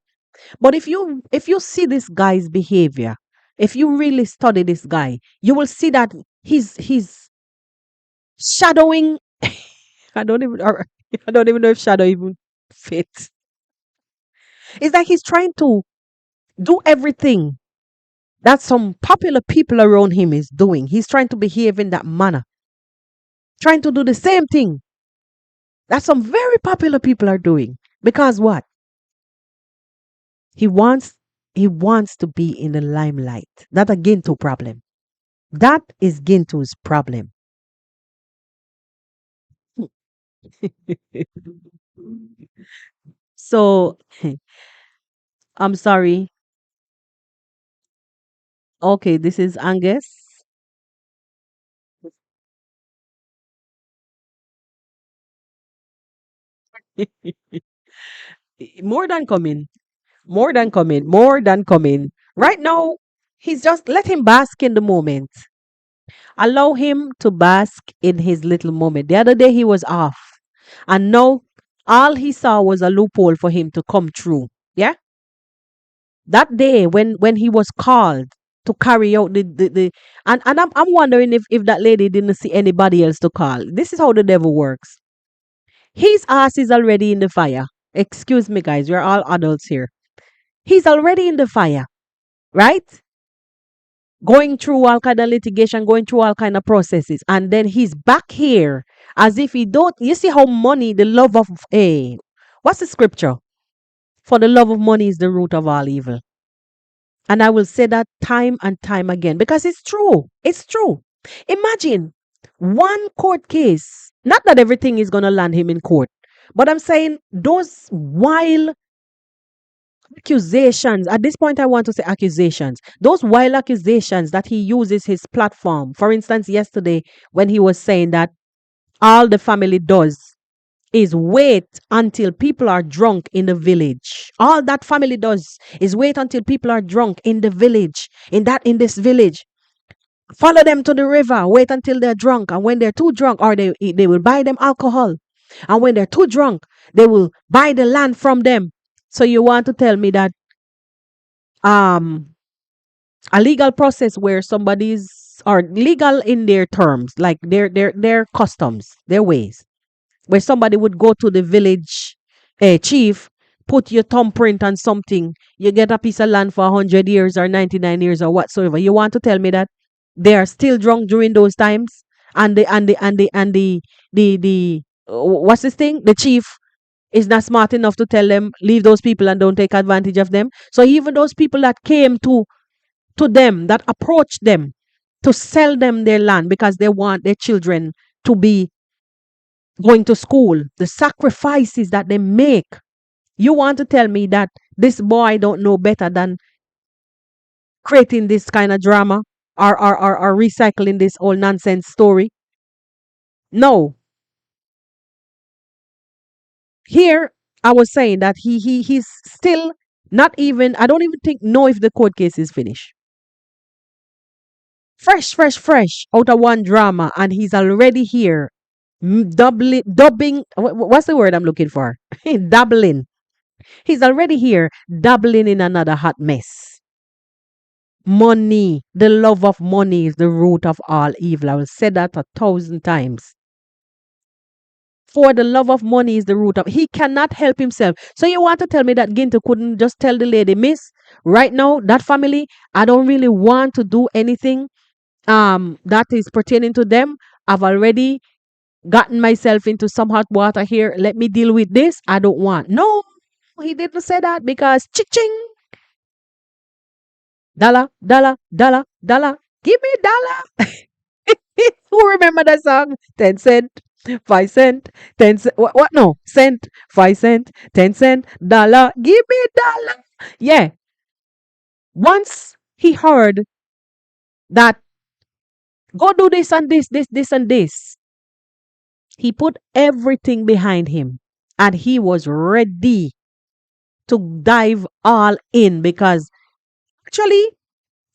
But if you see this guy's behavior, if you really study this guy, you will see that he's shadowing. I don't even know if shadow even fits. It's like he's trying to do everything that some popular people around him is doing. He's trying to behave in that manner, trying to do the same thing that some very popular people are doing. Because what? He wants He wants to be in the limelight. That a Gintu problem. That is Gintu's problem. So I'm sorry. Okay, this is Angus. More than coming. More than coming. More than coming. Right now, he's just let him bask in the moment. Allow him to bask in his little moment. The other day he was off. And now all he saw was a loophole for him to come through. Yeah? That day when he was called to carry out the and I'm wondering if that lady didn't see anybody else to call. This is how the devil works. His ass is already in the fire. Excuse me, guys, we're all adults here. He's already in the fire, right? Going through all kind of litigation, going through all kind of processes, and then he's back here as if he don't. You see how money, the love of a what's the scripture? For the love of money is the root of all evil. And I will say that time and time again because it's true. It's true. Imagine one court case. Not that everything is going to land him in court, but I'm saying those wild accusations. At this point, I want to say accusations. Those wild accusations that he uses his platform. For instance, yesterday when he was saying that all the family does is wait until people are drunk in the village. All that family does is wait until people are drunk in the village, in this village. Follow them to the river, wait until they're drunk, and when they're too drunk, or they will buy them alcohol. And when they're too drunk, they will buy the land from them. So you want to tell me that um a legal process where somebody's are legal in their terms, like their customs, their ways, where somebody would go to the village chief, put your thumbprint on something, you get a piece of land for 100 years or 99 years or whatsoever. You want to tell me that they are still drunk during those times? And what's this thing? The chief is not smart enough to tell them, leave those people and don't take advantage of them. So even those people that came to them, that approached them to sell them their land because they want their children to be going to school, the sacrifices that they make. You want to tell me that this boy don't know better than creating this kind of drama or recycling this old nonsense story? No. Here I was saying that he's still not even, I don't even know if the court case is finished. Fresh out of one drama, and he's already here dubbing. What's the word I'm looking for? Doubling. He's already here, dabbling in another hot mess. Money, the love of money is the root of all evil. I will say that 1,000 times. For the love of money is the root of. He cannot help himself. So you want to tell me that Gintu couldn't just tell the lady, Miss, right now that family, I don't really want to do anything that is pertaining to them. I've already gotten myself into some hot water here. Let me deal with this. I don't want. No, he didn't say that because ching dollar, dollar, dollar, dollar. Give me dollar. Who remember that song? 10 cent, 5 cent, 10 cent. What? No, cent, 5 cent, 10 cent, dollar. Give me dollar. Yeah. Once he heard that, go do this and this and this, he put everything behind him and he was ready to dive all in because actually,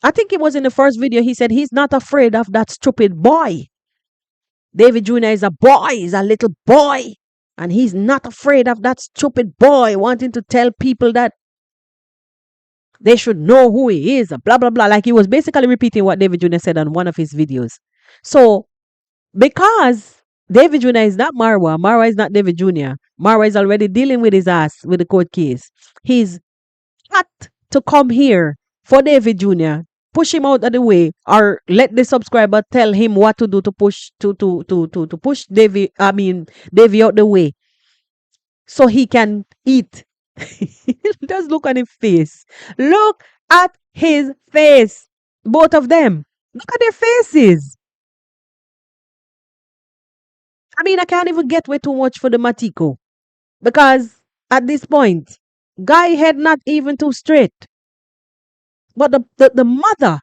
I think it was in the first video, he said he's not afraid of that stupid boy. Davy Jr. is a boy, he's a little boy. And he's not afraid of that stupid boy wanting to tell people that they should know who he is, blah, blah, blah. Like he was basically repeating what Davy Jr. said on one of his videos. So, because Davy Jr. is not Marwa, Marwa is not Davy Jr., Marwa is already dealing with his ass with the court case. He's got to come here for David Jr. Push him out of the way, or let the subscriber tell him what to do to push to push Davy out the way, so he can eat Just look at his face. Look at his face. Both of them. Look at their faces. I mean, I can't even get way too much for the Matiko. Because at this point, guy head not even too straight. But the mother,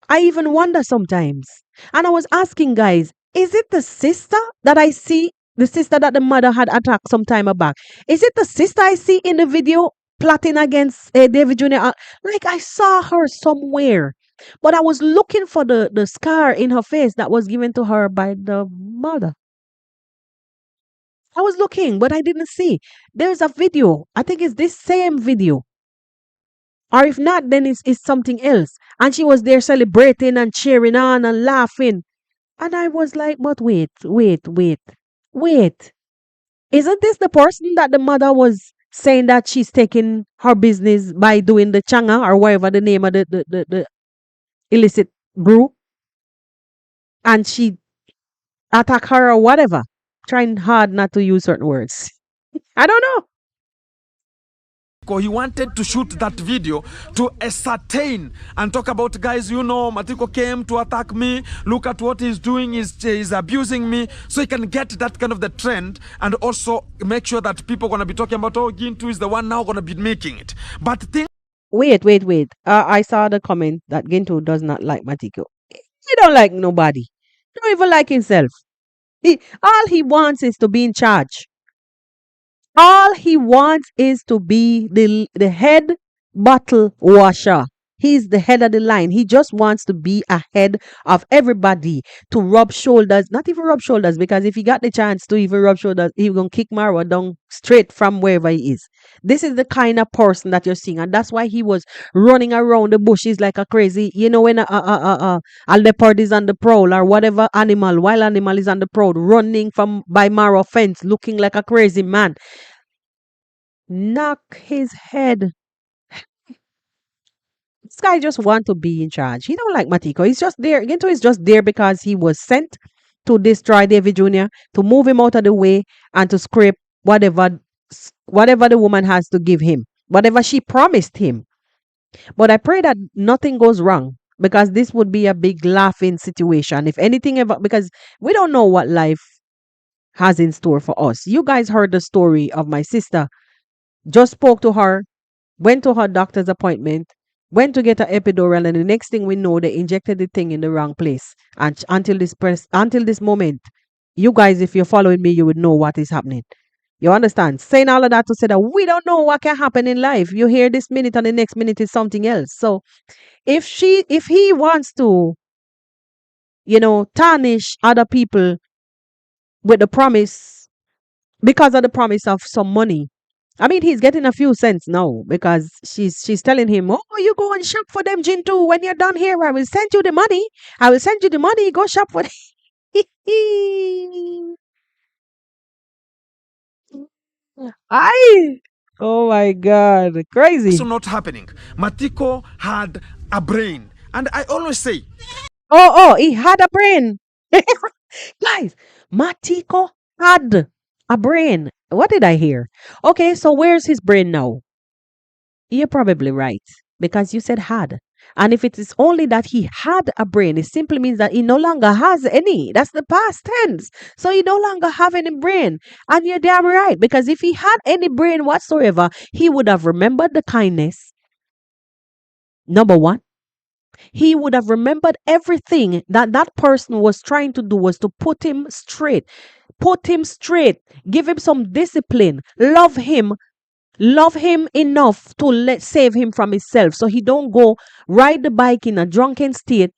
I even wonder sometimes. And I was asking guys, is it the sister that I see? The sister that the mother had attacked some time back. Is it the sister I see in the video plotting against David Jr.? Like I saw her somewhere. But I was looking for the scar in her face that was given to her by the mother. I was looking, but I didn't see. There's a video. I think it's this same video. Or if not, then it's something else. And she was there celebrating and cheering on and laughing. And I was like, but wait. Isn't this the person that the mother was saying that she's taking her business by doing the changa or whatever the name of the illicit brew? And she attack her or whatever. Trying hard not to use certain words. I don't know. He wanted to shoot that video to ascertain and talk about, guys, Matiko came to attack me. Look at what he's doing. He's abusing me. So he can get that kind of the trend and also make sure that people are going to be talking about, oh, Gintu is the one now going to be making it. But Wait. I saw the comment that Gintu does not like Matiko. He don't like nobody. He don't even like himself. All he wants is to be in charge. All he wants is to be the head bottle washer. He's the head of the line. He just wants to be ahead of everybody to rub shoulders. Not even rub shoulders, because if he got the chance to even rub shoulders, he's going to kick Marwa down straight from wherever he is. This is the kind of person that you're seeing. And that's why he was running around the bushes like a crazy, when a leopard is on the prowl or whatever wild animal is on the prowl, running from by Marwa fence, looking like a crazy man. Knock his head. This guy just want to be in charge. He don't like Matiko. He's just there. Ginto is just there because he was sent to destroy Davy Jr., to move him out of the way and to scrape whatever the woman has to give him, whatever she promised him. But I pray that nothing goes wrong, because this would be a big laughing situation. If anything ever, because we don't know what life has in store for us. You guys heard the story of my sister. Just spoke to her, went to her doctor's appointment, went to get an epidural, and the next thing we know, they injected the thing in the wrong place. And until this moment, you guys, if you're following me, you would know what is happening. You understand? Saying all of that to say that we don't know what can happen in life. You hear this minute and the next minute is something else. So if he wants to, tarnish other people with the promise, because of the promise of some money. I mean, he's getting a few cents now because she's telling him, oh, you go and shop for them, Gintu. When you're done here, I will send you the money. Go shop for them. I Oh my God, crazy. also not happening. Matiko had a brain. And I always say, He had a brain. Guys, Matiko had a brain. What did I hear? Okay, so where's his brain now? You're probably right, because you said had. And if it is only that he had a brain, it simply means that he no longer has any. That's the past tense. So he no longer have any brain. And you're damn right, because if he had any brain whatsoever, he would have remembered the kindness. Number one, he would have remembered everything that person was trying to do was to put him straight, give him some discipline, love him enough to save him from himself, so he don't go ride the bike in a drunken state.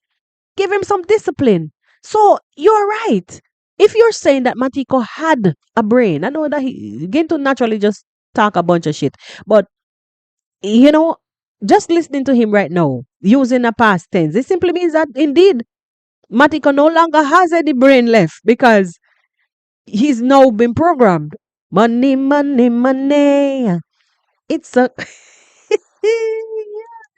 Give him some discipline. So you're right. If you're saying that Matiko had a brain, I know that he going to naturally just talk a bunch of shit, but just listening to him right now, using a past tense, it simply means that indeed Matiko no longer has any brain left, because he's now been programmed. Money, money, money. It's a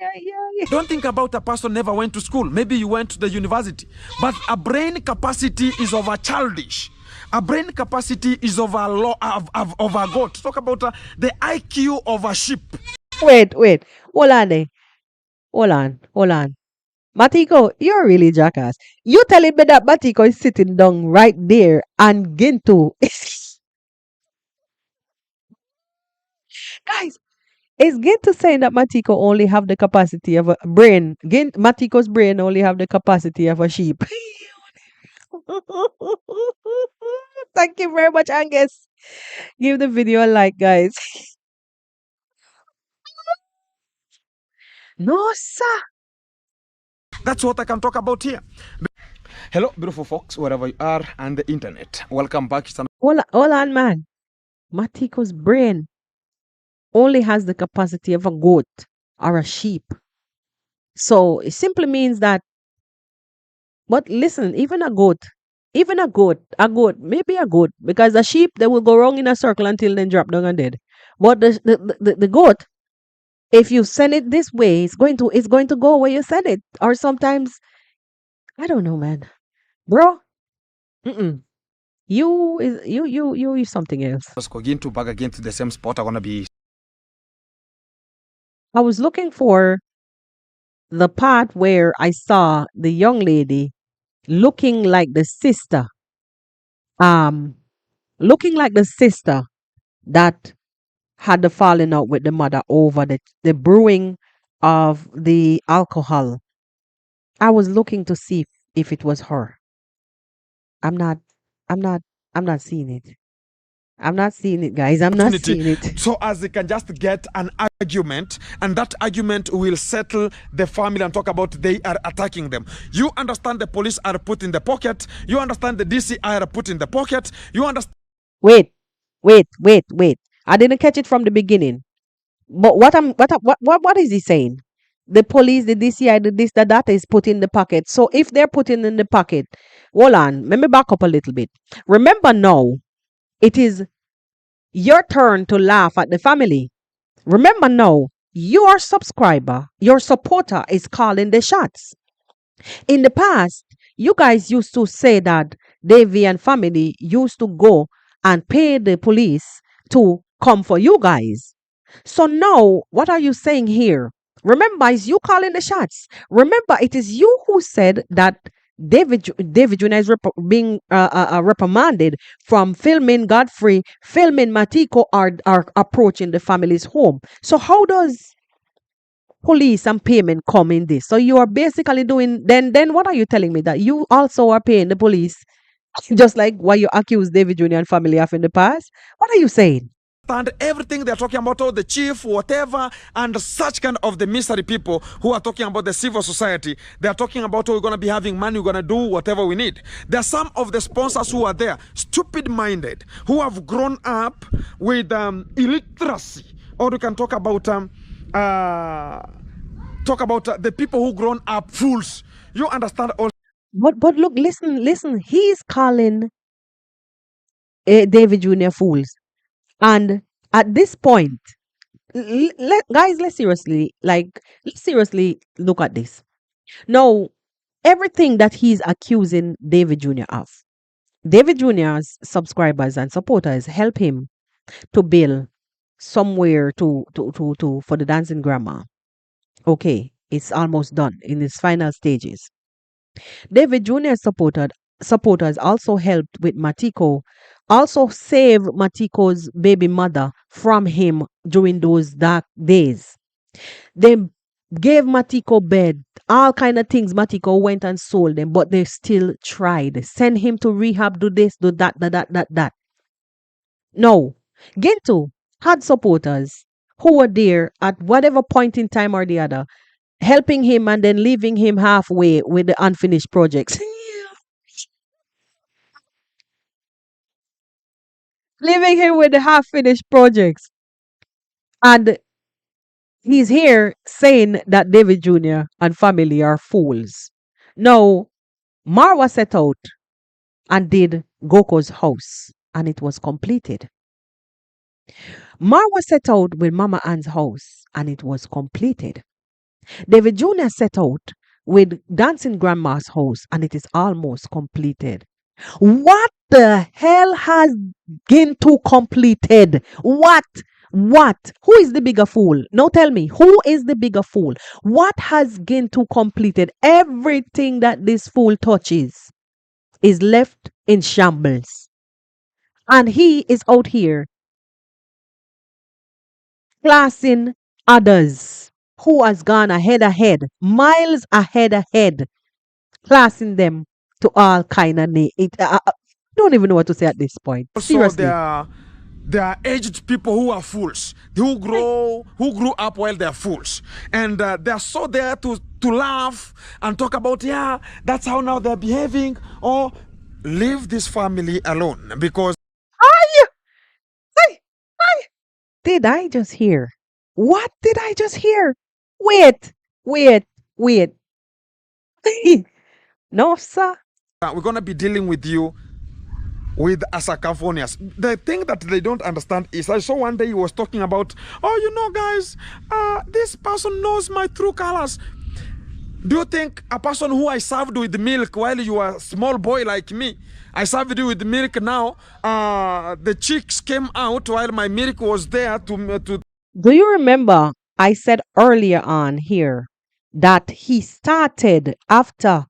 yeah. don't think about a person never went to school. Maybe you went to the university. But a brain capacity is over childish. A brain capacity is of a goat. Talk about the IQ of a sheep. Wait, wait. Hold on there. Hold on. Matiko, you're really jackass. You telling me that Matiko is sitting down right there and Gintu. Guys, is Gintu saying that Matiko only have the capacity of a brain? Matiko's brain only have the capacity of a sheep. Thank you very much, Angus. Give the video a like, guys. No, sir. That's what I can talk about here. Hello, beautiful folks, wherever you are on the internet. Welcome back. Hold on, man. Matiko's brain only has the capacity of a goat or a sheep. So it simply means that, but listen, even a goat, maybe a goat, because a sheep, they will go wrong in a circle until they drop down and dead. But the goat, if you send it this way, it's going to go where you send it. Or sometimes, I don't know, man. Bro, mm-mm. You something else. Let's go into back again to the same spot. I'm gonna be. I was looking for the part where I saw the young lady looking like the sister, um, looking like the sister that had the falling out with the mother over the brewing of the alcohol. I was looking to see if it was her. I'm not, I'm not, I'm not seeing it. I'm not seeing it, guys. I'm not seeing it. So as they can just get an argument, and that argument will settle the family and talk about they are attacking them. You understand the police are put in the pocket. You understand the DCI are put in the pocket. You understand. Wait, wait. I didn't catch it from the beginning. But what is he saying? The police, the DCI, the this, the that is put in the pocket. So if they're putting in the pocket, hold on, let me back up a little bit. Remember now, it is your turn to laugh at the family. Remember now, your subscriber, your supporter is calling the shots. In the past, you guys used to say that Davy and family used to go and pay the police to come for you guys. So now, what are you saying here? Remember, it's you calling the shots. Remember, it is you who said that David Jr. is being reprimanded from filming Godfrey, filming Matiko, are approaching the family's home. So how does police and payment come in this? So you are basically doing, then what are you telling me, that you also are paying the police just like what you accused David Jr. and family of in the past? What are you saying? Understand everything they're talking about, all the chief, whatever, and such kind of the misery people who are talking about the civil society. They're talking about, oh, we're going to be having money, we're going to do whatever we need. There are some of the sponsors who are there, stupid-minded, who have grown up with illiteracy. Or we can talk about the people who grown up fools. You understand all. But look, listen. He's calling David Jr. fools. And at this point, guys, let's seriously look at this. Now, everything that he's accusing David Jr. of, David Jr.'s subscribers and supporters help him to build somewhere to for the dancing grandma. Okay, it's almost done in its final stages. David Jr. supporters also helped with Matiko, also saved Matiko's baby mother from him during those dark days. They gave Matiko bed, all kind of things. Matiko went and sold them, but they still tried. Send him to rehab, do this, do that. No. Gintu had supporters who were there at whatever point in time or the other, helping him and then leaving him halfway with the unfinished projects. Leaving him with the half finished projects. And he's here saying that David Jr. and family are fools. No, Marwa set out and did Goko's house, and it was completed. Marwa set out with Mama Ann's house, and it was completed. David Jr. set out with Dancing Grandma's house, and it is almost completed. What the hell has Gintu completed? What? What? Who is the bigger fool? Now tell me, who is the bigger fool? What has Gintu completed? Everything that this fool touches is left in shambles. And he is out here classing others who has gone ahead, miles ahead, classing them to all kind of don't even know what to say at this point. Also, Seriously. there are aged people who are fools, who grew up while they're fools, and they're so there to laugh and talk about, yeah, that's how now they're behaving, or leave this family alone because Ay, ay, ay. Did I just hear? What did I just hear? Wait, wait, wait. No, sir. we're gonna be dealing with you with Asakaphonias. The thing that they don't understand is, I saw one day he was talking about, oh, guys, this person knows my true colors. Do you think a person who I served with milk while you were a small boy like me, I served you with milk now, the chicks came out while my milk was there to Do you remember I said earlier on here that he started after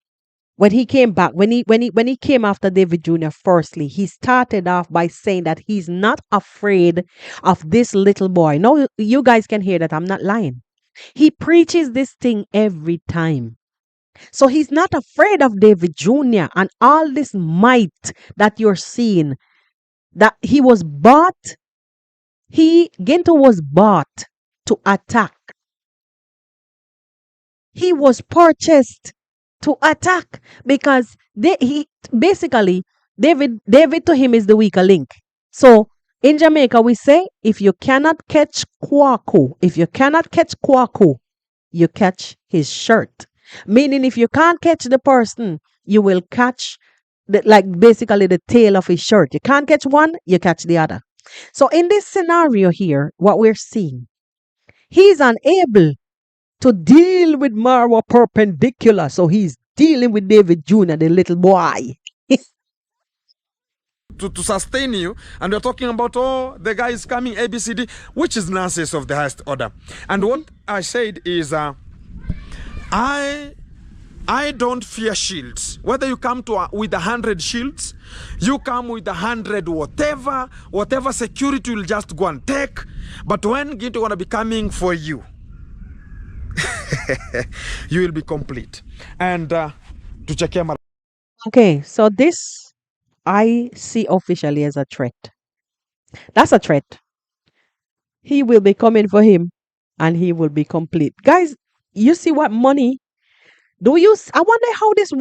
when he came back, when he came after David Jr. Firstly, he started off by saying that he's not afraid of this little boy. No, you guys can hear that I'm not lying. He preaches this thing every time. So he's not afraid of David Jr. and all this might that you're seeing. That he was bought, Gento was bought to attack. He was purchased to attack because he basically David to him is the weaker link. So in Jamaica we say if you cannot catch Kwaku, you catch his shirt. Meaning if you can't catch the person, you will catch like basically the tail of his shirt. You can't catch one, you catch the other. So in this scenario here, what we're seeing, he's unable to deal with Marwa perpendicular. So he's dealing with David Jr., the little boy. to sustain you, and we're talking about, oh, the guy is coming ABCD, which is nonsense of the highest order. And what I said is, I don't fear shields. Whether you come with 100 shields, you come with 100 whatever security will just go and take. But when Gintu gonna be coming for you, you will be complete. And to check him. Okay, so this I see officially as a threat. That's a threat. He will be coming for him and he will be complete. Guys, you see what money? I wonder how this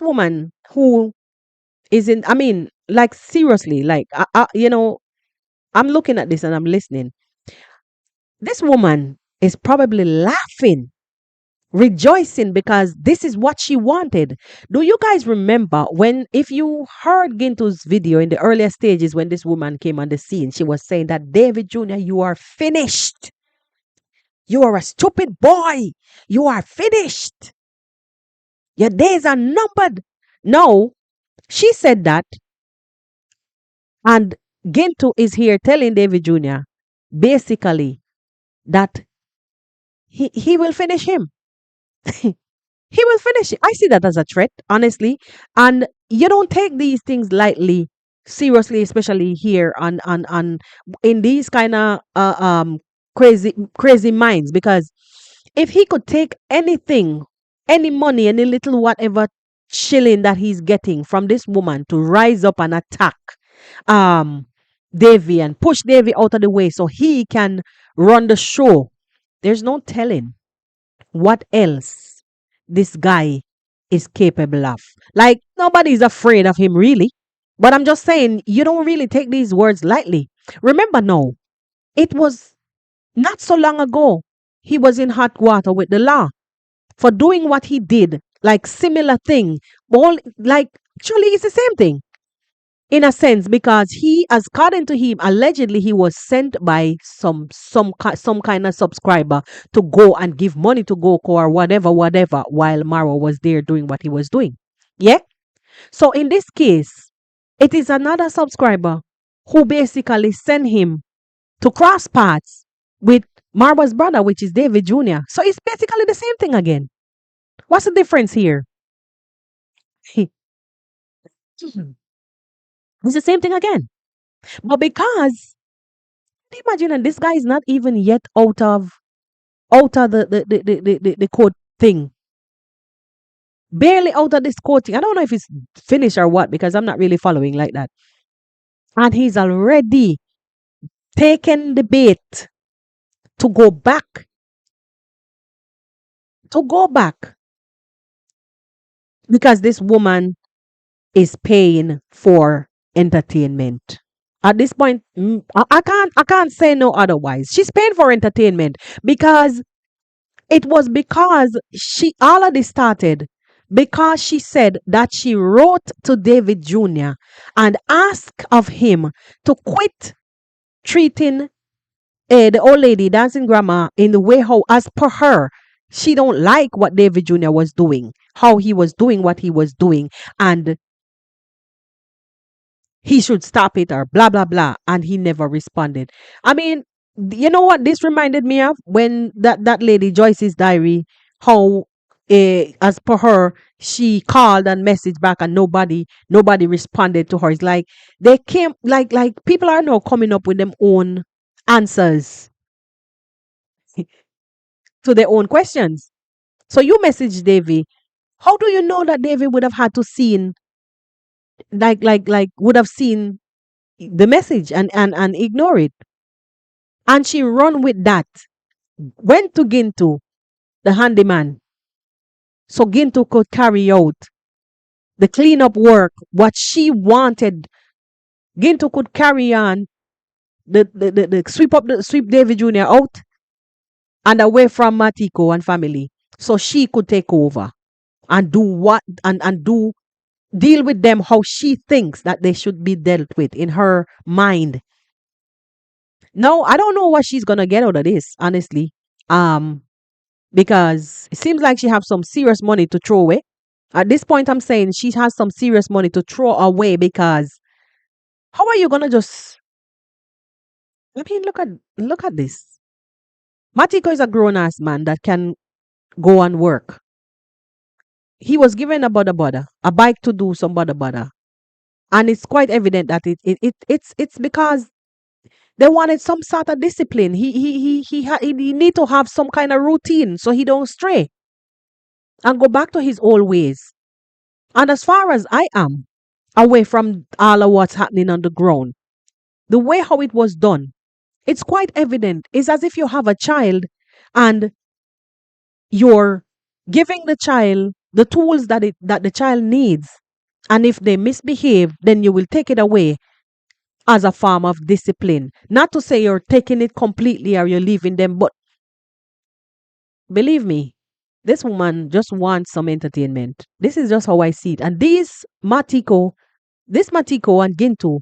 woman who is in, I mean, like seriously, like, I'm looking at this and I'm listening. This woman is probably laughing, rejoicing because this is what she wanted. Do you guys remember if you heard Gintu's video in the earlier stages when this woman came on the scene, she was saying that David Jr., you are finished. You are a stupid boy. You are finished. Your days are numbered. No, she said that, and Gintu is here telling David Jr. basically that he will finish him. He will finish it. I see that as a threat, honestly. And you don't take these things lightly, seriously, especially here on in these kind of crazy minds. Because if he could take anything, any money, any little whatever shilling that he's getting from this woman to rise up and attack um Davy and push Davy out of the way so he can run the show, there's no telling what else this guy is capable of. Like, nobody's afraid of him, really. But I'm just saying, you don't really take these words lightly. Remember, no, it was not so long ago he was in hot water with the law for doing what he did, like similar thing. All like actually, it's the same thing in a sense because he, as according to him, allegedly he was sent by some kind of subscriber to go and give money to Goku or whatever while Maro was there doing what he was doing. Yeah. So in this case, it is another subscriber who basically sent him to cross paths with Marva's brother, which is David Jr. So it's basically the same thing again. What's the difference here? It's the same thing again. But because imagine and this guy is not even yet out of the code thing. Barely out of this code thing. I don't know if it's finished or what because I'm not really following like that. And he's already taken the bait to go back. To go back. Because this woman is paying for entertainment. At this point, I can't say no otherwise. She's paying for entertainment because it was because she all of this started because she said that she wrote to David Jr. and asked of him to quit treating the old lady dancing grandma in the way how as per her she don't like what David Jr. was doing, how he was doing what he was doing, and he should stop it or blah blah blah, and he never responded. I mean, you know what this reminded me of when that lady Joyce's diary, how as per her she called and messaged back and nobody responded to her. It's like they came like people are now coming up with them own answers to their own questions. So you message Davy, how do you know that Davy would have had to seen like would have seen the message and ignore it? And she run with that. Went to Gintu, the handyman, so Gintu could carry out the cleanup work, what she wanted. Gintu could carry on the sweep David Jr. out and away from Matiko and family. So she could take over and do what and do deal with them how she thinks that they should be dealt with in her mind. No, I don't know what she's gonna get out of this, honestly. Um, because it seems like she have some serious money to throw away. At this point, I'm saying she has some serious money to throw away because how are you gonna just? I mean, look at this. Matiko is a grown ass man that can go and work. He was given a a bike to do some bada, and it's quite evident that it's because they wanted some sort of discipline. He need to have some kind of routine so he don't stray and go back to his old ways. And as far as I am away from all of what's happening on the ground, the way how it was done, it's quite evident. It's as if you have a child and you're giving the child the tools that the child needs. And if they misbehave, then you will take it away as a form of discipline. Not to say you're taking it completely or you're leaving them, but believe me, this woman just wants some entertainment. This is just how I see it. And this Matiko and Gintu,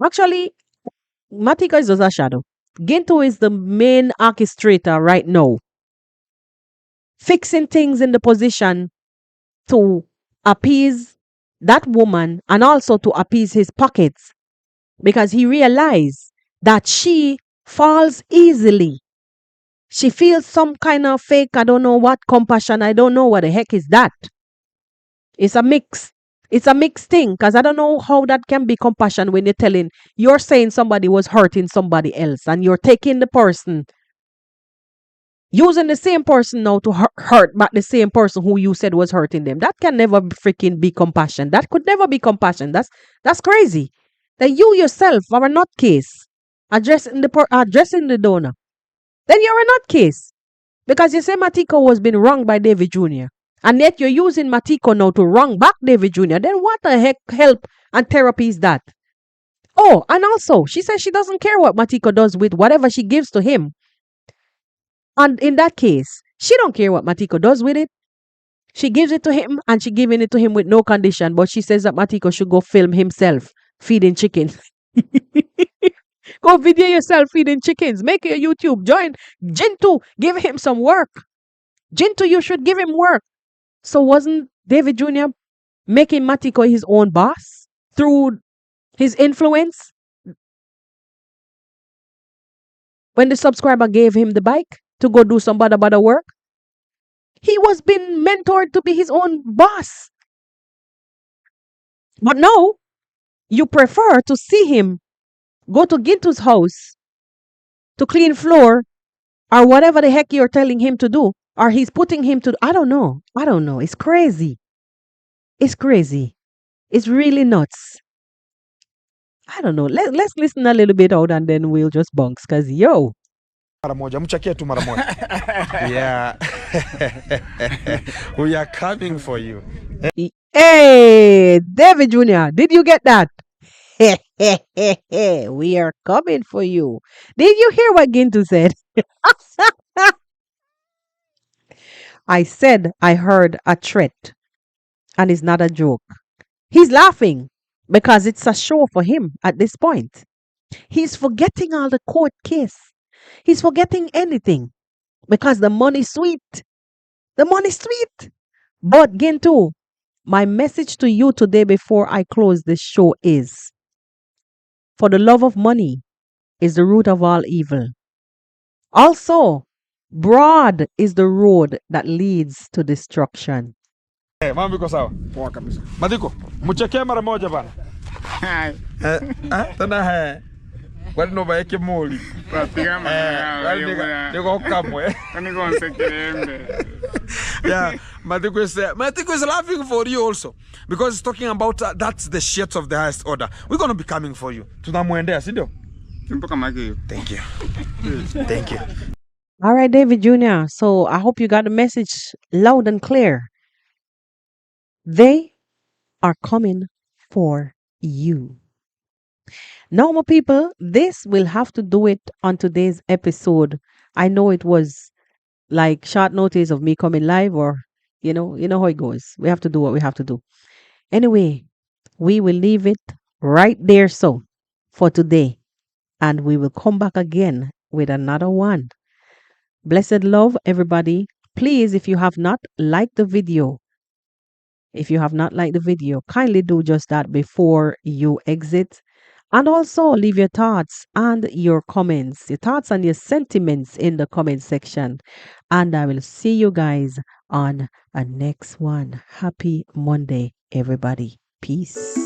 actually, Matiko is just a shadow. Gintu is the main orchestrator right now, fixing things in the position to appease that woman and also to appease his pockets because he realized that she falls easily. She feels some kind of fake, I don't know what, compassion. I don't know what the heck is that. It's a mix. It's a mixed thing because I don't know how that can be compassion when you're saying somebody was hurting somebody else and you're taking the person, using the same person now to hurt back the same person who you said was hurting them. That can never freaking be compassion. That could never be compassion. That's crazy. That you yourself are a nutcase addressing the donor. Then you're a nutcase because you say Matiko was being wronged by David Jr. And yet you're using Matiko now to wrong back David Jr. Then what the heck help and therapy is that? Oh, and also, she says she doesn't care what Matiko does with whatever she gives to him. And in that case, she don't care what Matiko does with it. She gives it to him and she giving it to him with no condition. But she says that Matiko should go film himself feeding chickens. Go video yourself feeding chickens. Make a YouTube. Join Gintu. Give him some work. Gintu, you should give him work. So wasn't David Jr. making Matiko his own boss through his influence when the subscriber gave him the bike to go do some bada work. He was being mentored to be his own boss. But now, you prefer to see him go to Gintu's house to clean floor or whatever the heck you're telling him to do, or he's putting him to, I don't know. It's crazy. It's crazy. It's really nuts. I don't know. Let's listen a little bit out and then we'll just bunks. Cause yo. Mara moja, mchakie tu mara moja. Yeah. We are coming for you. Hey, Davy Jr., did you get that? We are coming for you. Did you hear what Gintu said? I said I heard a threat, and it's not a joke. He's laughing because it's a show for him at this point. He's forgetting all the court case. He's forgetting anything because the money's sweet. The money's sweet. But Gintu, my message to you today before I close this show is, for the love of money is the root of all evil. Also, broad is the road that leads to destruction. Mambo iko sawa? Poa kabisa. Matiko, mchakie mara moja bana. Hai. Tena kwani no baeke moli. Papiga mama. Niko kamwe. Niko nsekerembe. Yeah, Matiko is laughing for you also because he's talking about that's the shit of the highest order. We're going to be coming for you. Tunamuendea, si ndio? Thank you. Thank you. All right, David Jr. So I hope you got the message loud and clear. They are coming for you. Now, my people, this will have to do it on today's episode. I know it was like short notice of me coming live, or you know how it goes. We have to do what we have to do. Anyway, we will leave it right there so for today, and we will come back again with another one. Blessed love, everybody. Please, if you have not liked the video, kindly do just that before you exit. And also leave your thoughts and your comments, your thoughts and your sentiments in the comment section. And I will see you guys on a next one. Happy Monday, everybody. Peace.